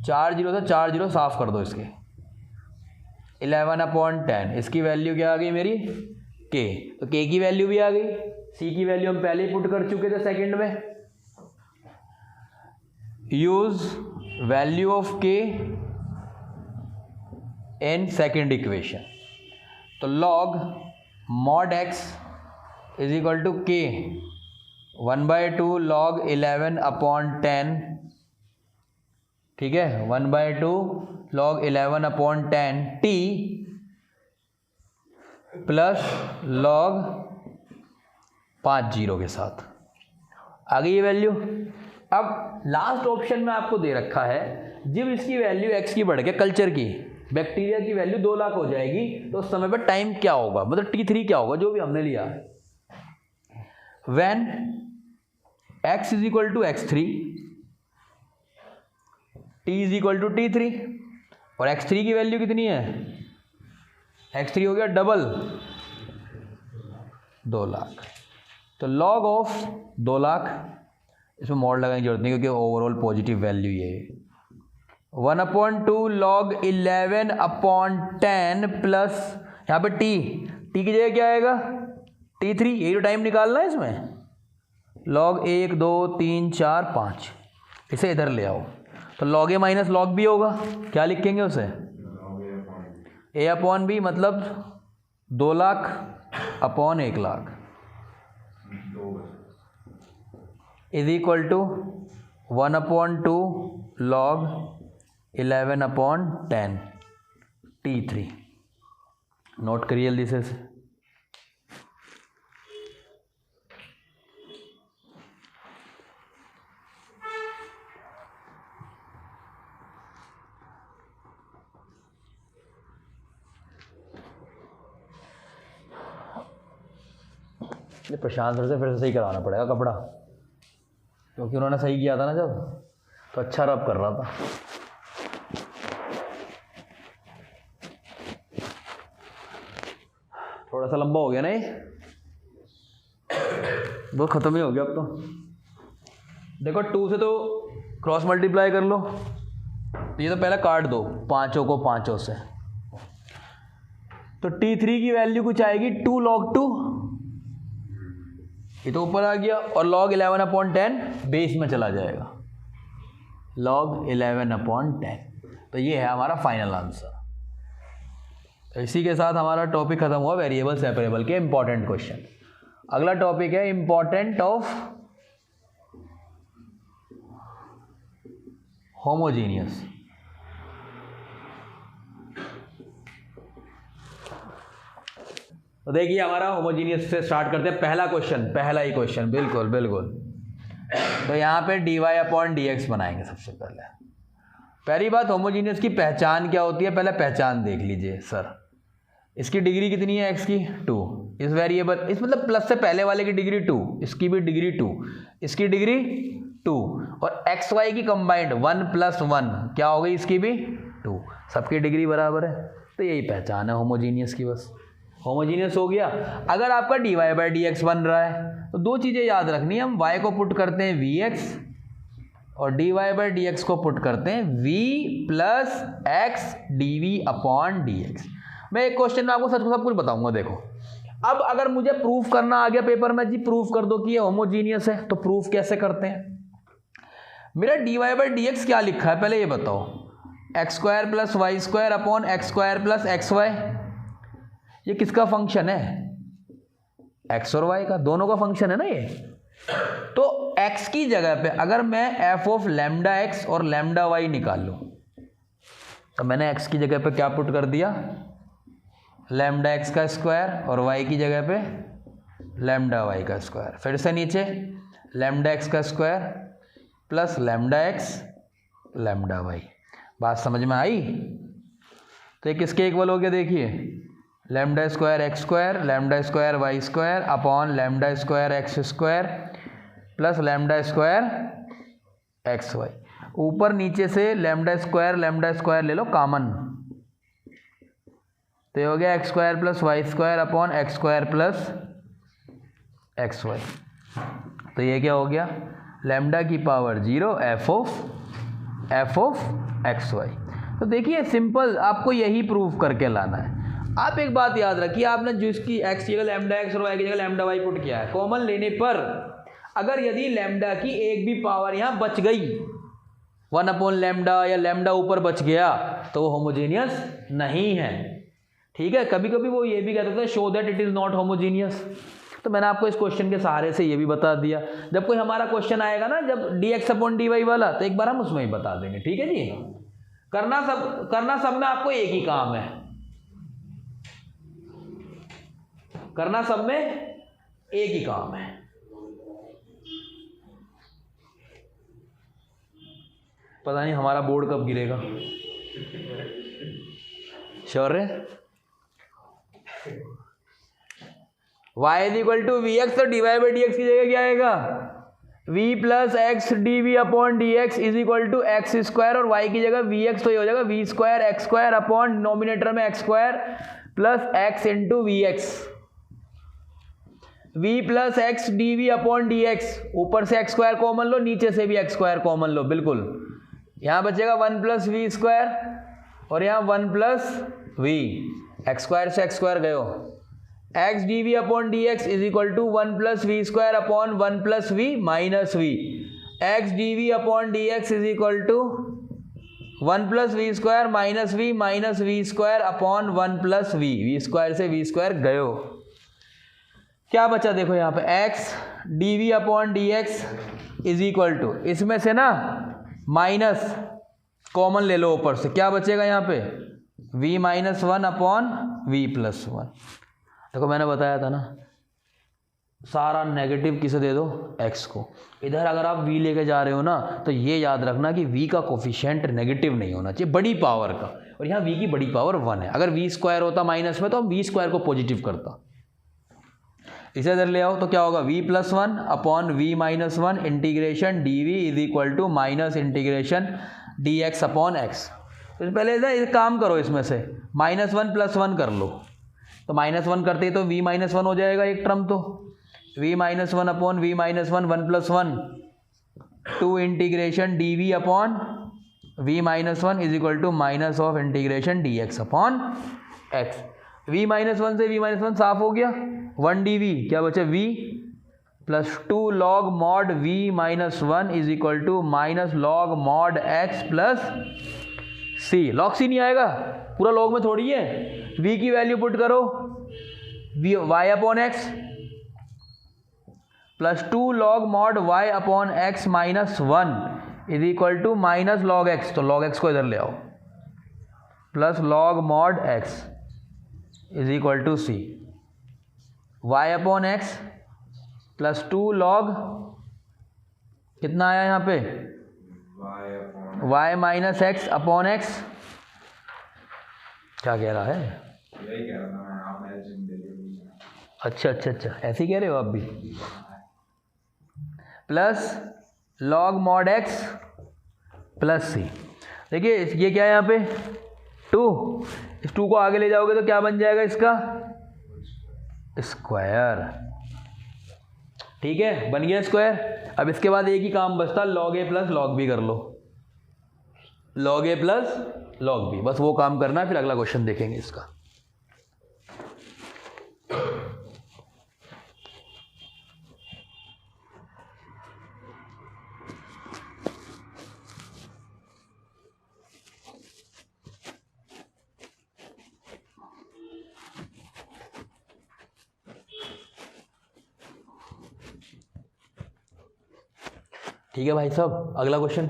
4 0 था, 4 0 साफ कर दो इसके, 11/10, इसकी वैल्यू क्या आ गई मेरी k, तो k की वैल्यू भी आ गई, c की वैल्यू हम पहले ही पुट कर चुके थे सेकंड में। Use value of k in second equation, तो log mod x is equal to k 1/2 log 11/10, ठीक है, 1/2 log 11/10 t प्लस log 5 0 के साथ आ गई ये वैल्यू। अब लास्ट ऑप्शन में आपको दे रखा है, जब इसकी वैल्यू x की बढ़ के कल्चर की बैक्टीरिया की वैल्यू 2 लाख हो जाएगी तो उस समय पर टाइम क्या होगा, मतलब T3 क्या होगा, जो भी हमने लिया है। When x is equal to x3, t is equal to T3, और x3 की वैल्यू कितनी है, x3 हो गया डबल 2 लाख। तो log ऑफ 2 लाख, इसमें मॉड लगाने की जरूरत नहीं क्योंकि ओवरऑल पॉजिटिव वैल्यू ये है। 1/2 log 11/10 प्लस यहाँ पे t की जगह क्या आएगा, T3, यही तो टाइम निकालना है इसमें। log 1 2 3 4 5, इसे इधर ले आओ तो log a minus log b होगा, क्या लिखेंगे उसे, a/b, मतलब 2 lakh upon 1 lakh is equal to 1/2 log 11/10 T3। Note करिए जल्दी से। प्रशांत सर से फिर से सही कराना पड़ेगा कपड़ा, क्योंकि उन्होंने सही किया था ना जब, तो अच्छा रब कर रहा था। थोड़ा सा लंबा हो गया ना ये, वो ख़त्म ही हो गया अब तो। देखो 2 से तो क्रॉस मल्टीप्लाई कर लो, ये तो पहले काट दो पाँचों को पाँचों से, तो T3 की वैल्यू कुछ आएगी 2 log 2, ये तो ऊपर आ गया, और log 11/10 बेस में चला जाएगा, log 11/10। तो ये है हमारा फाइनल आंसर। तो इसी के साथ हमारा टॉपिक खत्म हुआ वेरिएबल सेपरेबल के इंपॉर्टेंट क्वेश्चन। अगला टॉपिक है इंपॉर्टेंट ऑफ होमोजीनियस। तो देखिए हमारा होमोजीनियस से स्टार्ट करते हैं। पहला क्वेश्चन, पहला ही क्वेश्चन, बिल्कुल बिल्कुल। तो यहाँ पे dy/dx बनाएंगे सबसे पहले। पहली बात, होमोजीनियस की पहचान क्या होती है, पहले पहचान देख लीजिए सर। इसकी डिग्री कितनी है x की 2, इस वेरिएबल, इस मतलब प्लस से पहले वाले की डिग्री 2, इसकी भी डिग्री 2, इसकी डिग्री 2, और एक्स वाई की कंबाइंड 1 + 1 क्या हो गई, इसकी भी 2, सबकी डिग्री बराबर है। तो यही पहचान है होमोजीनियस की, बस होमोजीनियस हो गया। अगर आपका dy/dx बन रहा है तो दो चीज़ें याद रखनी है, हम y को पुट करते हैं vx और dy/dx को पुट करते हैं v + x dv/dx। मैं एक क्वेश्चन में आपको सब कुछ बताऊंगा। देखो अब अगर मुझे प्रूफ करना आ गया पेपर में, जी प्रूफ कर दो कि ये होमोजीनियस है, तो प्रूफ कैसे करते हैं। मेरा dy/dx क्या लिखा है पहले ये बताओ, x² + y² x² + xy। ये किसका फंक्शन है, x और y का, दोनों का फंक्शन है ना ये। तो x की जगह पे अगर मैं f(λx) और λy निकाल लूं, तो मैंने x की जगह पे क्या पुट कर दिया, λx² और y की जगह पे λy²। फिर से नीचे λx² + λx λy। बात समझ में आई। तो ये किसके इक्वल हो गया, देखिए λ² x² λ² y² upon λ² x² + λ² xy। ऊपर नीचे से λ² ले लो कॉमन, तो ये हो गया x² + y² upon x² + xy। तो ये क्या हो गया, λ⁴ f(xy)। तो देखिए सिंपल, आपको यही प्रूफ करके लाना है। आप एक बात याद रखिए, आपने जिसकी x की जगह λx और y की जगह λy पुट किया है, कॉमन लेने पर अगर यदि लैम्डा की एक भी पावर यहाँ बच गई 1/λ या लैम्डा ऊपर बच गया, तो वो होमोजीनियस नहीं है। ठीक है, कभी कभी वो ये भी कहते थे show that it is not homogeneous. तो मैंने आपको इस क्वेश्चन के सहारे से ये भी बता दिया। जब कोई हमारा क्वेश्चन आएगा ना, जब dx/dy वाला, तो एक बार हम उसमें ही बता देंगे। ठीक है जी, करना सब में आपको एक ही काम है, करना सब में एक ही काम है। पता नहीं हमारा बोर्ड कब गिरेगा। श्योर है? y is equal to v x, तो d y by d x की जगह क्या आएगा? v plus x d v upon d x is equal to x square, और y की जगह वी एक्स, तो ये हो जाएगा v square x square upon nominator में x square plus x into v x. v plus x d v upon d x, ऊपर से एक्स स्क्वायर कॉमन लो, नीचे से भी एक्स स्क्वायर कॉमन लो, बिल्कुल। यहाँ बचेगा 1 प्लस वी स्क्वायर और यहाँ 1 प्लस वी, एक्स स्क्वायर से एक्स स्क्वायर गयो, x d v upon d x is equal to 1 plus v square upon 1 plus v minus v, x d v upon d x is equal to 1 plus v square minus v square upon 1 plus v square से v square गयो। क्या बचा देखो यहाँ पे, x d v upon d x is equal to, इसमें से ना माइनस कॉमन ले लो ऊपर से, क्या बचेगा यहाँ पे? v minus 1 upon v plus 1। देखो मैंने बताया था ना, सारा नेगेटिव किसे दे दो? x को। इधर अगर आप v लेके जा रहे हो ना, तो ये याद रखना कि v का कोफिशिएंट नेगेटिव नहीं होना चाहिए, बड़ी पावर का, और यहाँ v की बड़ी पावर 1 है। अगर v स्क्वायर होता माइनस में तो हम v स्क्वायर को पॉजिटिव करता। इसे इधर ले आओ तो क्या होगा? v plus 1 upon v minus 1 integration d v is equal to minus integration d x upon x. तो पहले ना एक काम करो, इसमें से माइनस 1 प्लस 1 कर लो, तो माइनस 1 करते ही तो v माइनस 1 हो जाएगा एक टर्म, तो v minus 1 upon v minus 1 1 plus 1 to integration d v upon v minus 1 is equal to minus of integration d x upon x. v minus 1 से v minus 1 साफ हो गया, 1 डी वी, क्या बचे? v plus 2 log mod v minus 1 is equal to minus log mod x plus c। Log c नहीं आएगा, पूरा log में थोड़ी है। v की वैल्यू पुट करो, y upon x plus 2 log mod y upon x minus 1 is equal to minus log x, तो लॉग x को इधर ले आओ, plus log mod x is equal to c, y upon x plus 2 log, कितना आया यहाँ पे? y minus x upon x. क्या कह रहा है? यही कह रहा था मैं, आपने जिम दे दिया। अच्छा, ऐसे ही कह रहे हो आप भी। Plus log mod x plus c. देखिए ये क्या है यहाँ पे? 2, इस 2 को आगे ले जाओगे तो क्या बन जाएगा इसका? स्क्वायर। ठीक है, बन गया स्क्वायर। अब इसके बाद एक ही काम बचता, log a plus log B कर लो, log a plus log B, बस वो काम करना है, फिर अगला क्वेश्चन देखेंगे इसका। ठीक है भाई साहब, अगला क्वेश्चन।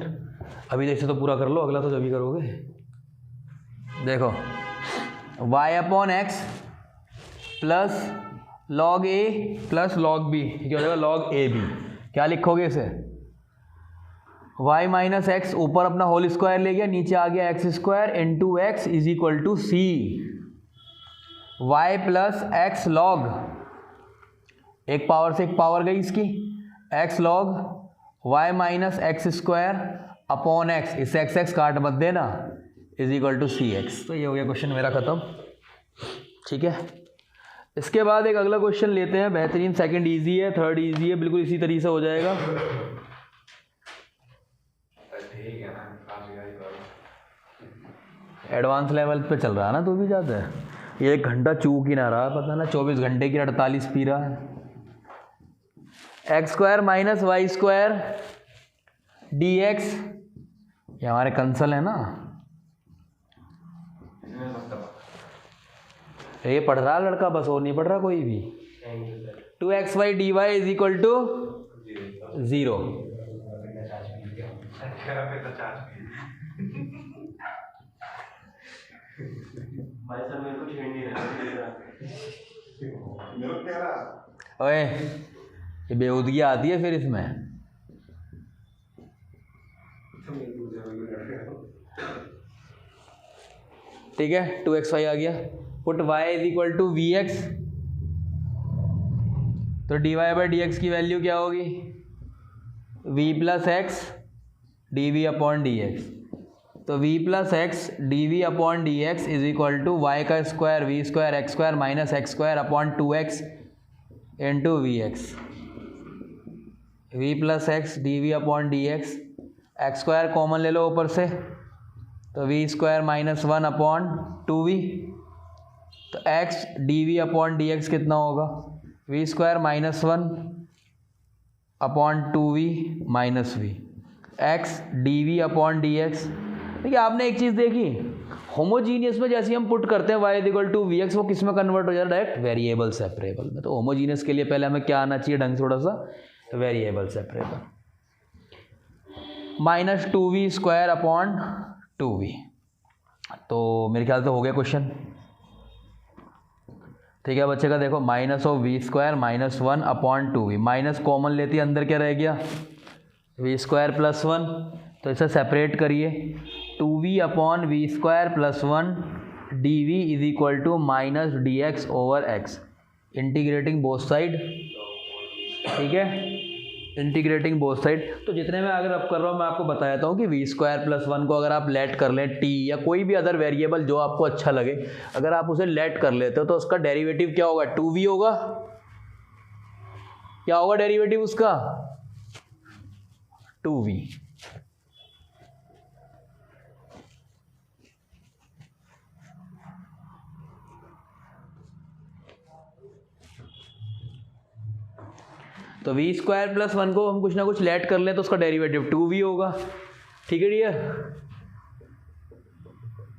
अभी जैसे तो पूरा कर लो, अगला तो जब भी करोगे। देखो y upon x plus log a plus log b, क्या हो जाएगा? Log a b. क्या लिखोगे इसे? y माइनस एक्स, ऊपर अपना होल स्क्वायर ले गया, नीचे आ गया x square into x is equal to c. y plus x log, एक पावर से एक पावर गई इसकी, x log y minus x square upon x, इस एक्स काट मत देना, is equal to c x. तो ये हो गया क्वेश्चन मेरा ख़त्म। ठीक है, इसके बाद एक अगला क्वेश्चन लेते हैं, बेहतरीन। सेकंड इजी है, थर्ड इजी है, बिल्कुल इसी तरीके से हो जाएगा। एडवांस लेवल पे चल रहा है ना, तू भी जाता है। ये 1 घंटा चूक ही ना रहा, पता ना 24 घंटे की 48 पी रहा है। X square minus y square d x, ये हमारे कंसल है ना, ये पढ़ रहा लड़का बस, और नहीं पढ़ रहा कोई भी। 2xy dy is equal to 0। भाई सर मेरे को छेड़ नहीं रहा। ओए ये बेहूदगी आती है फिर इसमें। ठीक है, 2xy आ गया। Put y is equal to v x, तो dy बाई डी एक्स की वैल्यू क्या होगी, v plus x d v upon d x. तो v plus x d v upon d x is equal to y का square v square x square minus x square upon 2x into v x. V plus x d v upon d x, x square common ले लो ऊपर से, तो we square minus 1 upon 2v। तो x d v upon d x कितना होगा, v square minus 1 upon 2v minus v, x d v upon d x. देखिए आपने एक चीज़ देखी, होमोजीनियस में जैसे हम पुट करते हैं y equal to v x, वो किस में कन्वर्ट हो जाता है, डायरेक्ट वेरिएबल सेपरेबल में। तो होमोजीनियस के लिए पहले हमें क्या आना चाहिए ढंग से, थोड़ा सा variable separable. Minus 2v square upon 2v, तो मेरे ख्याल से हो गया क्वेश्चन। ठीक है बच्चे का, देखो minus of v square minus 1 upon 2v, minus common लेती है, अंदर क्या रह गया, वी स्क्वायर प्लस 1, तो इसे सेपरेट करिए, 2v upon v square plus 1 d v is equal to minus d x over x, integrating both side. ठीक है, इंटीग्रेटिंग बोथ साइड। तो जितने मैं अगर अब कर रहा हूँ मैं आपको बता देता हूँ कि वी स्क्वायर प्लस 1 को अगर आप लेट कर लें टी या कोई भी अदर वेरिएबल जो आपको अच्छा लगे, अगर आप उसे लेट कर लेते हो तो उसका डेरिवेटिव क्या होगा, 2v होगा। क्या होगा डेरिवेटिव उसका, 2v। तो वी स्क्वायर प्लस 1 को हम कुछ ना कुछ लेट कर लें तो उसका डेरिवेटिव 2v होगा। ठीक है डियर,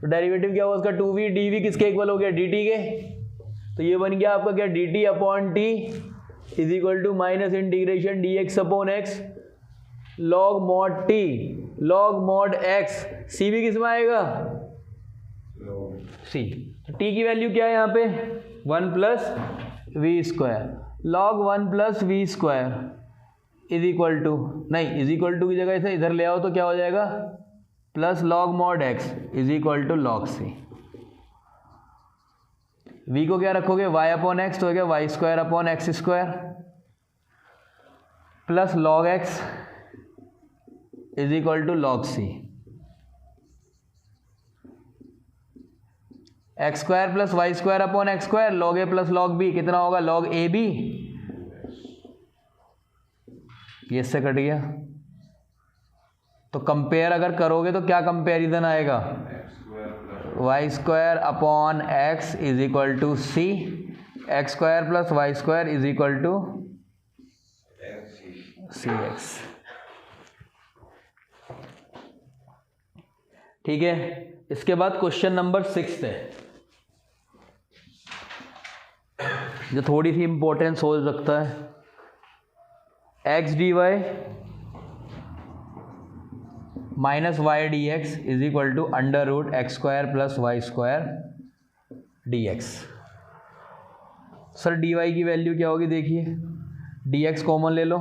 तो डेरिवेटिव क्या होगा उसका, 2v, dv किसके इक्वल हो गया, dt के। तो ये बन गया आपका क्या, dt upon t is equal to minus integration dx upon x log mod t log mod x। c भी किस में आएगा, c। तो t की वैल्यू क्या है यहाँ पे, 1 plus v square log 1 plus v square is equal to, नहीं इज इक्वल टू की जगह इसे इधर ले आओ तो क्या हो जाएगा, plus log mod x is equal to log c। v को क्या रखोगे, y अपॉन एक्स, तो हो गया y square upon x square plus log x is equal to log c। X square plus y square upon x square, log a plus log b कितना होगा, log a B. ये इससे cut गया, तो compare अगर करोगे तो क्या कंपेरिजन आएगा, y square upon x is equal to c, x square plus y square is equal to c x. ठीक है, इसके बाद क्वेश्चन नंबर 6 है, जो थोड़ी सी इंपॉर्टेंस हो रखता है। X d y minus y d x is equal to under root x square plus y square d x. Sir d y की वैल्यू क्या होगी, देखिए डी एक्स कॉमन ले लो,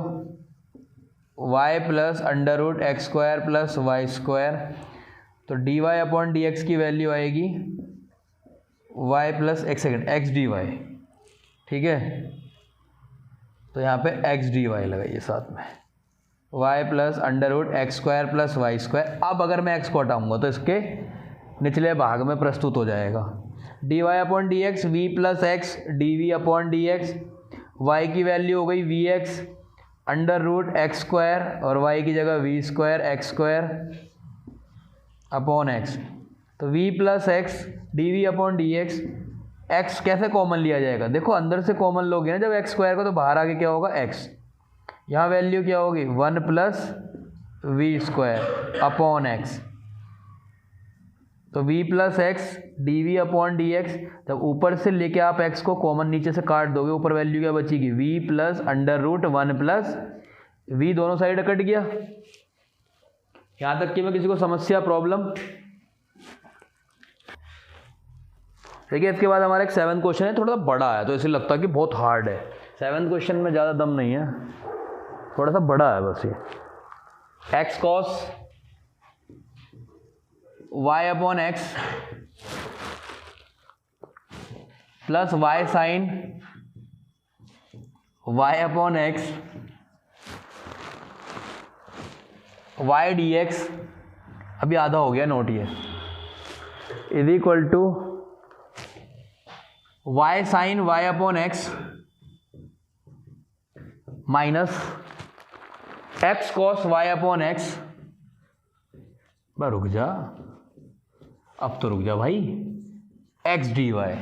y plus under root x square plus y square, तो d y upon d x की value आएगी y plus एक सेकेंड एक्स डी वाई। ठीक है, तो यहाँ पे एक्स डी वाई लगाइए साथ में, y plus under root x square plus y square. अब अगर मैं x को हटाऊंगा तो इसके निचले भाग में प्रस्तुत हो जाएगा, d y upon d x v plus x d v upon d x, y की वैल्यू हो गई v x under root x square और y की जगह v square x square upon x, तो v plus x d v upon d x. X कैसे common लिया जाएगा, देखो अंदर से कॉमन लोगे ना जब एक्स स्क्वायर को, तो बाहर आके क्या होगा एक्स, यहाँ वैल्यू क्या होगी 1 plus v square upon x, तो v plus x d v upon d x. जब ऊपर से लेके आप x को कॉमन नीचे से काट दोगे, ऊपर वैल्यू क्या बचेगी, v plus under root 1 plus v, दोनों साइड कट गया। यहाँ तक कि मैं किसी को समस्या प्रॉब्लम, देखिए इसके बाद हमारा एक 7th क्वेश्चन है, थोड़ा सा बड़ा है तो इसलिए लगता है कि बहुत हार्ड है। 7th क्वेश्चन में ज़्यादा दम नहीं है, थोड़ा सा बड़ा है बस ये। X cos y upon x plus y sine y upon x y d x, अभी आधा हो गया नोट ये, is equal to y sine y upon x minus x cos y upon x. रुक जा, अब तो रुक जा भाई, एक्स डी वाई।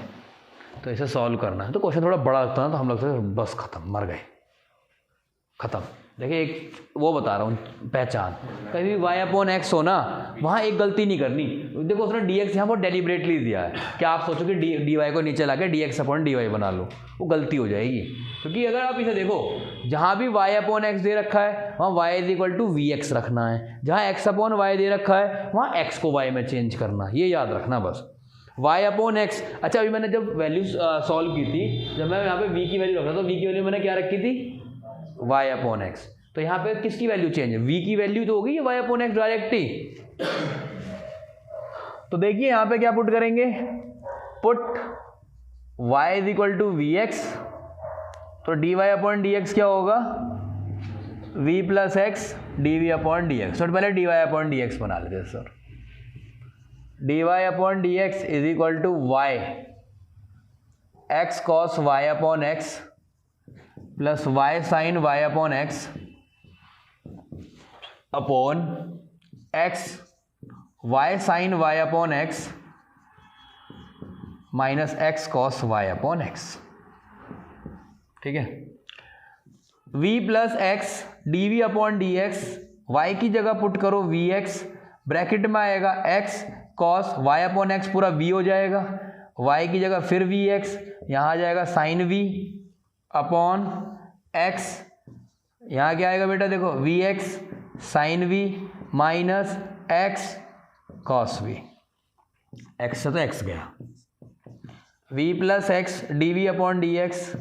तो इसे सॉल्व करना है, तो क्वेश्चन थोड़ा बड़ा लगता है ना, तो हम लोग से बस खत्म, मर गए, खत्म। देखिए एक वो बता रहा हूँ पहचान, कभी वाई अपॉन एक्स हो ना, वहाँ एक गलती नहीं करनी। देखो उसने डी एक्स यहाँ पर डेलिबरेटली दिया है, क्या आप सोचो कि डी वाई को नीचे ला के d x upon d y बना लो, वो गलती हो जाएगी। क्योंकि अगर आप इसे देखो, जहाँ भी वाई अपॉन एक्स दे रखा है वहाँ y is equal to v x रखना है, जहाँ एक्स अपॉन वाई दे रखा है वहाँ एक्स को वाई में चेंज करना है, ये याद रखना बस। वाई अपॉन एक्स, अच्छा अभी मैंने जब वैल्यू सॉल्व की थी, जब मैं यहाँ पे वी की वैल्यू रखा तो वी की वैल्यू मैंने क्या रखी थी, वाई अपॉन एक्स। तो यहाँ पे किसकी वैल्यू चेंज है, वी की वैल्यू तो होगी वाई अपॉन एक्स डायरेक्ट ही। तो देखिए यहाँ पे क्या पुट करेंगे, put y is equal to v x, तो d y upon d x क्या होगा, v plus x d v upon d x. तो पहले d y upon d x बना लेते हैं sir. D y upon d x is equal to y x cos y upon x plus y sine y upon x upon x y sine y upon x minus x cos y upon x. ठीक है, v plus x d v upon d x, y की जगह put करो v x, bracket में आएगा x cos y upon x, पूरा v हो जाएगा, y की जगह फिर वी एक्स, यहाँ आ जाएगा साइन v अपॉन एक्स, यहाँ क्या आएगा बेटा देखो v x sine v minus x cos v, x से तो x गया, v plus x d v upon d x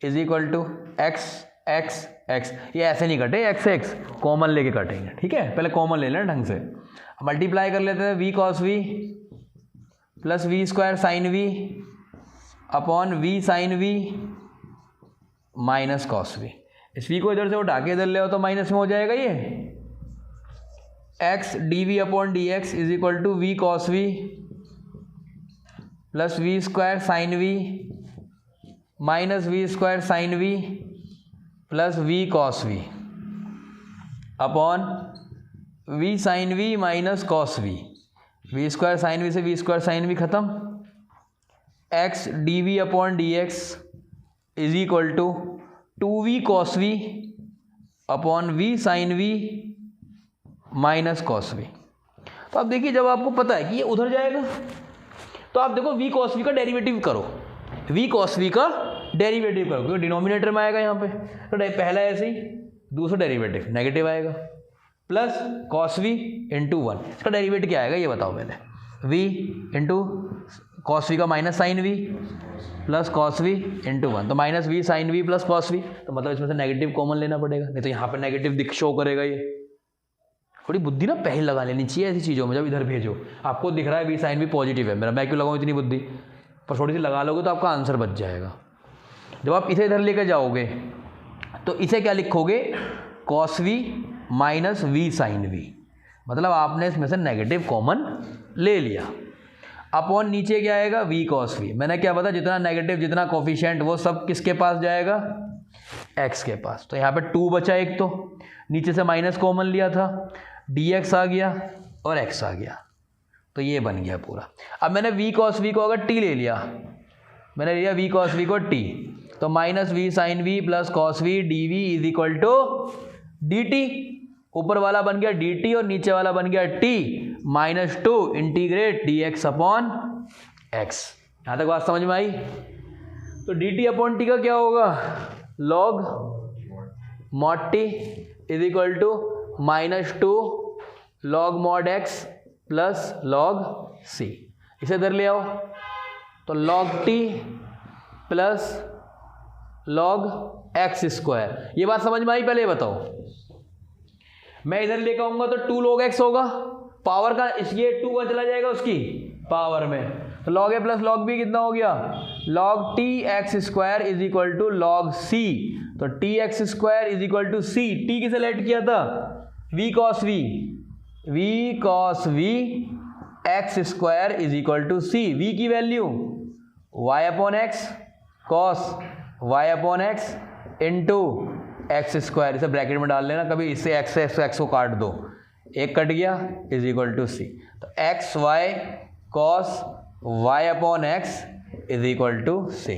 is equal to x x x. ये ऐसे नहीं कटे, एक्स एक्स कॉमन लेके कटेंगे, ठीक है, पहले कॉमन ले लें ढंग से, मल्टीप्लाई कर लेते हैं v cos v plus v square sine v upon v sine v minus cos v। इस v को इधर से उठा के इधर ले आओ तो माइनस में हो जाएगा ये, x d v upon d x is equal to v cos v plus v square sine v minus v square sine v plus v cos v upon v sine v minus cos v। V square sine v से v square sine v खत्म, x d v upon d x is equal to 2v cos v upon v sine v minus cos v। तो अब देखिए जब आपको पता है कि ये उधर जाएगा तो आप देखो v कॉस v का डेरिवेटिव करो, v कॉस v का डेरिवेटिव करो, क्योंकि डिनोमिनेटर में आएगा यहाँ पे, तो पहला ऐसे ही, दूसरा डेरिवेटिव नेगेटिव आएगा, प्लस कॉस v इंटू 1, इसका डेरिवेटिव क्या आएगा ये बताओ पहले, v इंटू कॉस v का minus sine v plus cos v into 1, तो minus v sine v plus cos v, तो मतलब इसमें से नेगेटिव कॉमन लेना पड़ेगा, नहीं तो यहाँ पर नेगेटिव शो करेगा। ये थोड़ी बुद्धि ना पहले लगा लेनी चाहिए ऐसी चीज़ों में, जब इधर भेजो आपको दिख रहा है v साइन v पॉजिटिव है मेरा, मैं क्यों लगाऊँ इतनी बुद्धि, पर थोड़ी सी लगा लोगे तो आपका आंसर बच जाएगा। जब आप इसे इधर लेकर जाओगे तो इसे क्या लिखोगे, cos v minus v sine v, मतलब आपने इसमें से नेगेटिव कॉमन ले लिया, अपॉन नीचे क्या आएगा v कॉस v। मैंने क्या पता जितना नेगेटिव जितना कोफिशिएंट वो सब किसके पास जाएगा, x के पास। तो यहाँ पे 2 बचा, एक तो नीचे से माइनस कॉमन लिया था, dx आ गया और x आ गया, तो ये बन गया पूरा। अब मैंने v कॉस v को अगर t ले लिया, मैंने लिया v कॉस v को t, तो minus v sine v plus cos v d v is equal to d t, ऊपर वाला बन गया dt और नीचे वाला बन गया t minus 2 integrate dx upon x। यहाँ तक बात समझ में आई। तो dt अपॉन t का क्या होगा, log mod t is equal to minus 2 log mod x plus log c। इसे इधर ले आओ तो log t plus log x square. ये बात समझ में आई, पहले बताओ। मैं इधर लेकर आऊंगा तो 2 log x होगा, पावर का ये 2 का चला जाएगा उसकी पावर में, तो log a plus log b कितना हो गया log t x square is equal to log c, तो t x square is equal to c, t किसे लेट किया था, v cos v x square is equal to c, v की value y upon x cos y upon x into x square, इसे bracket में डाल लेना, कभी इससे एक्स को काट दो, एक कट गया, इज इक्वल टू सी, तो x y cos y upon x is equal to C.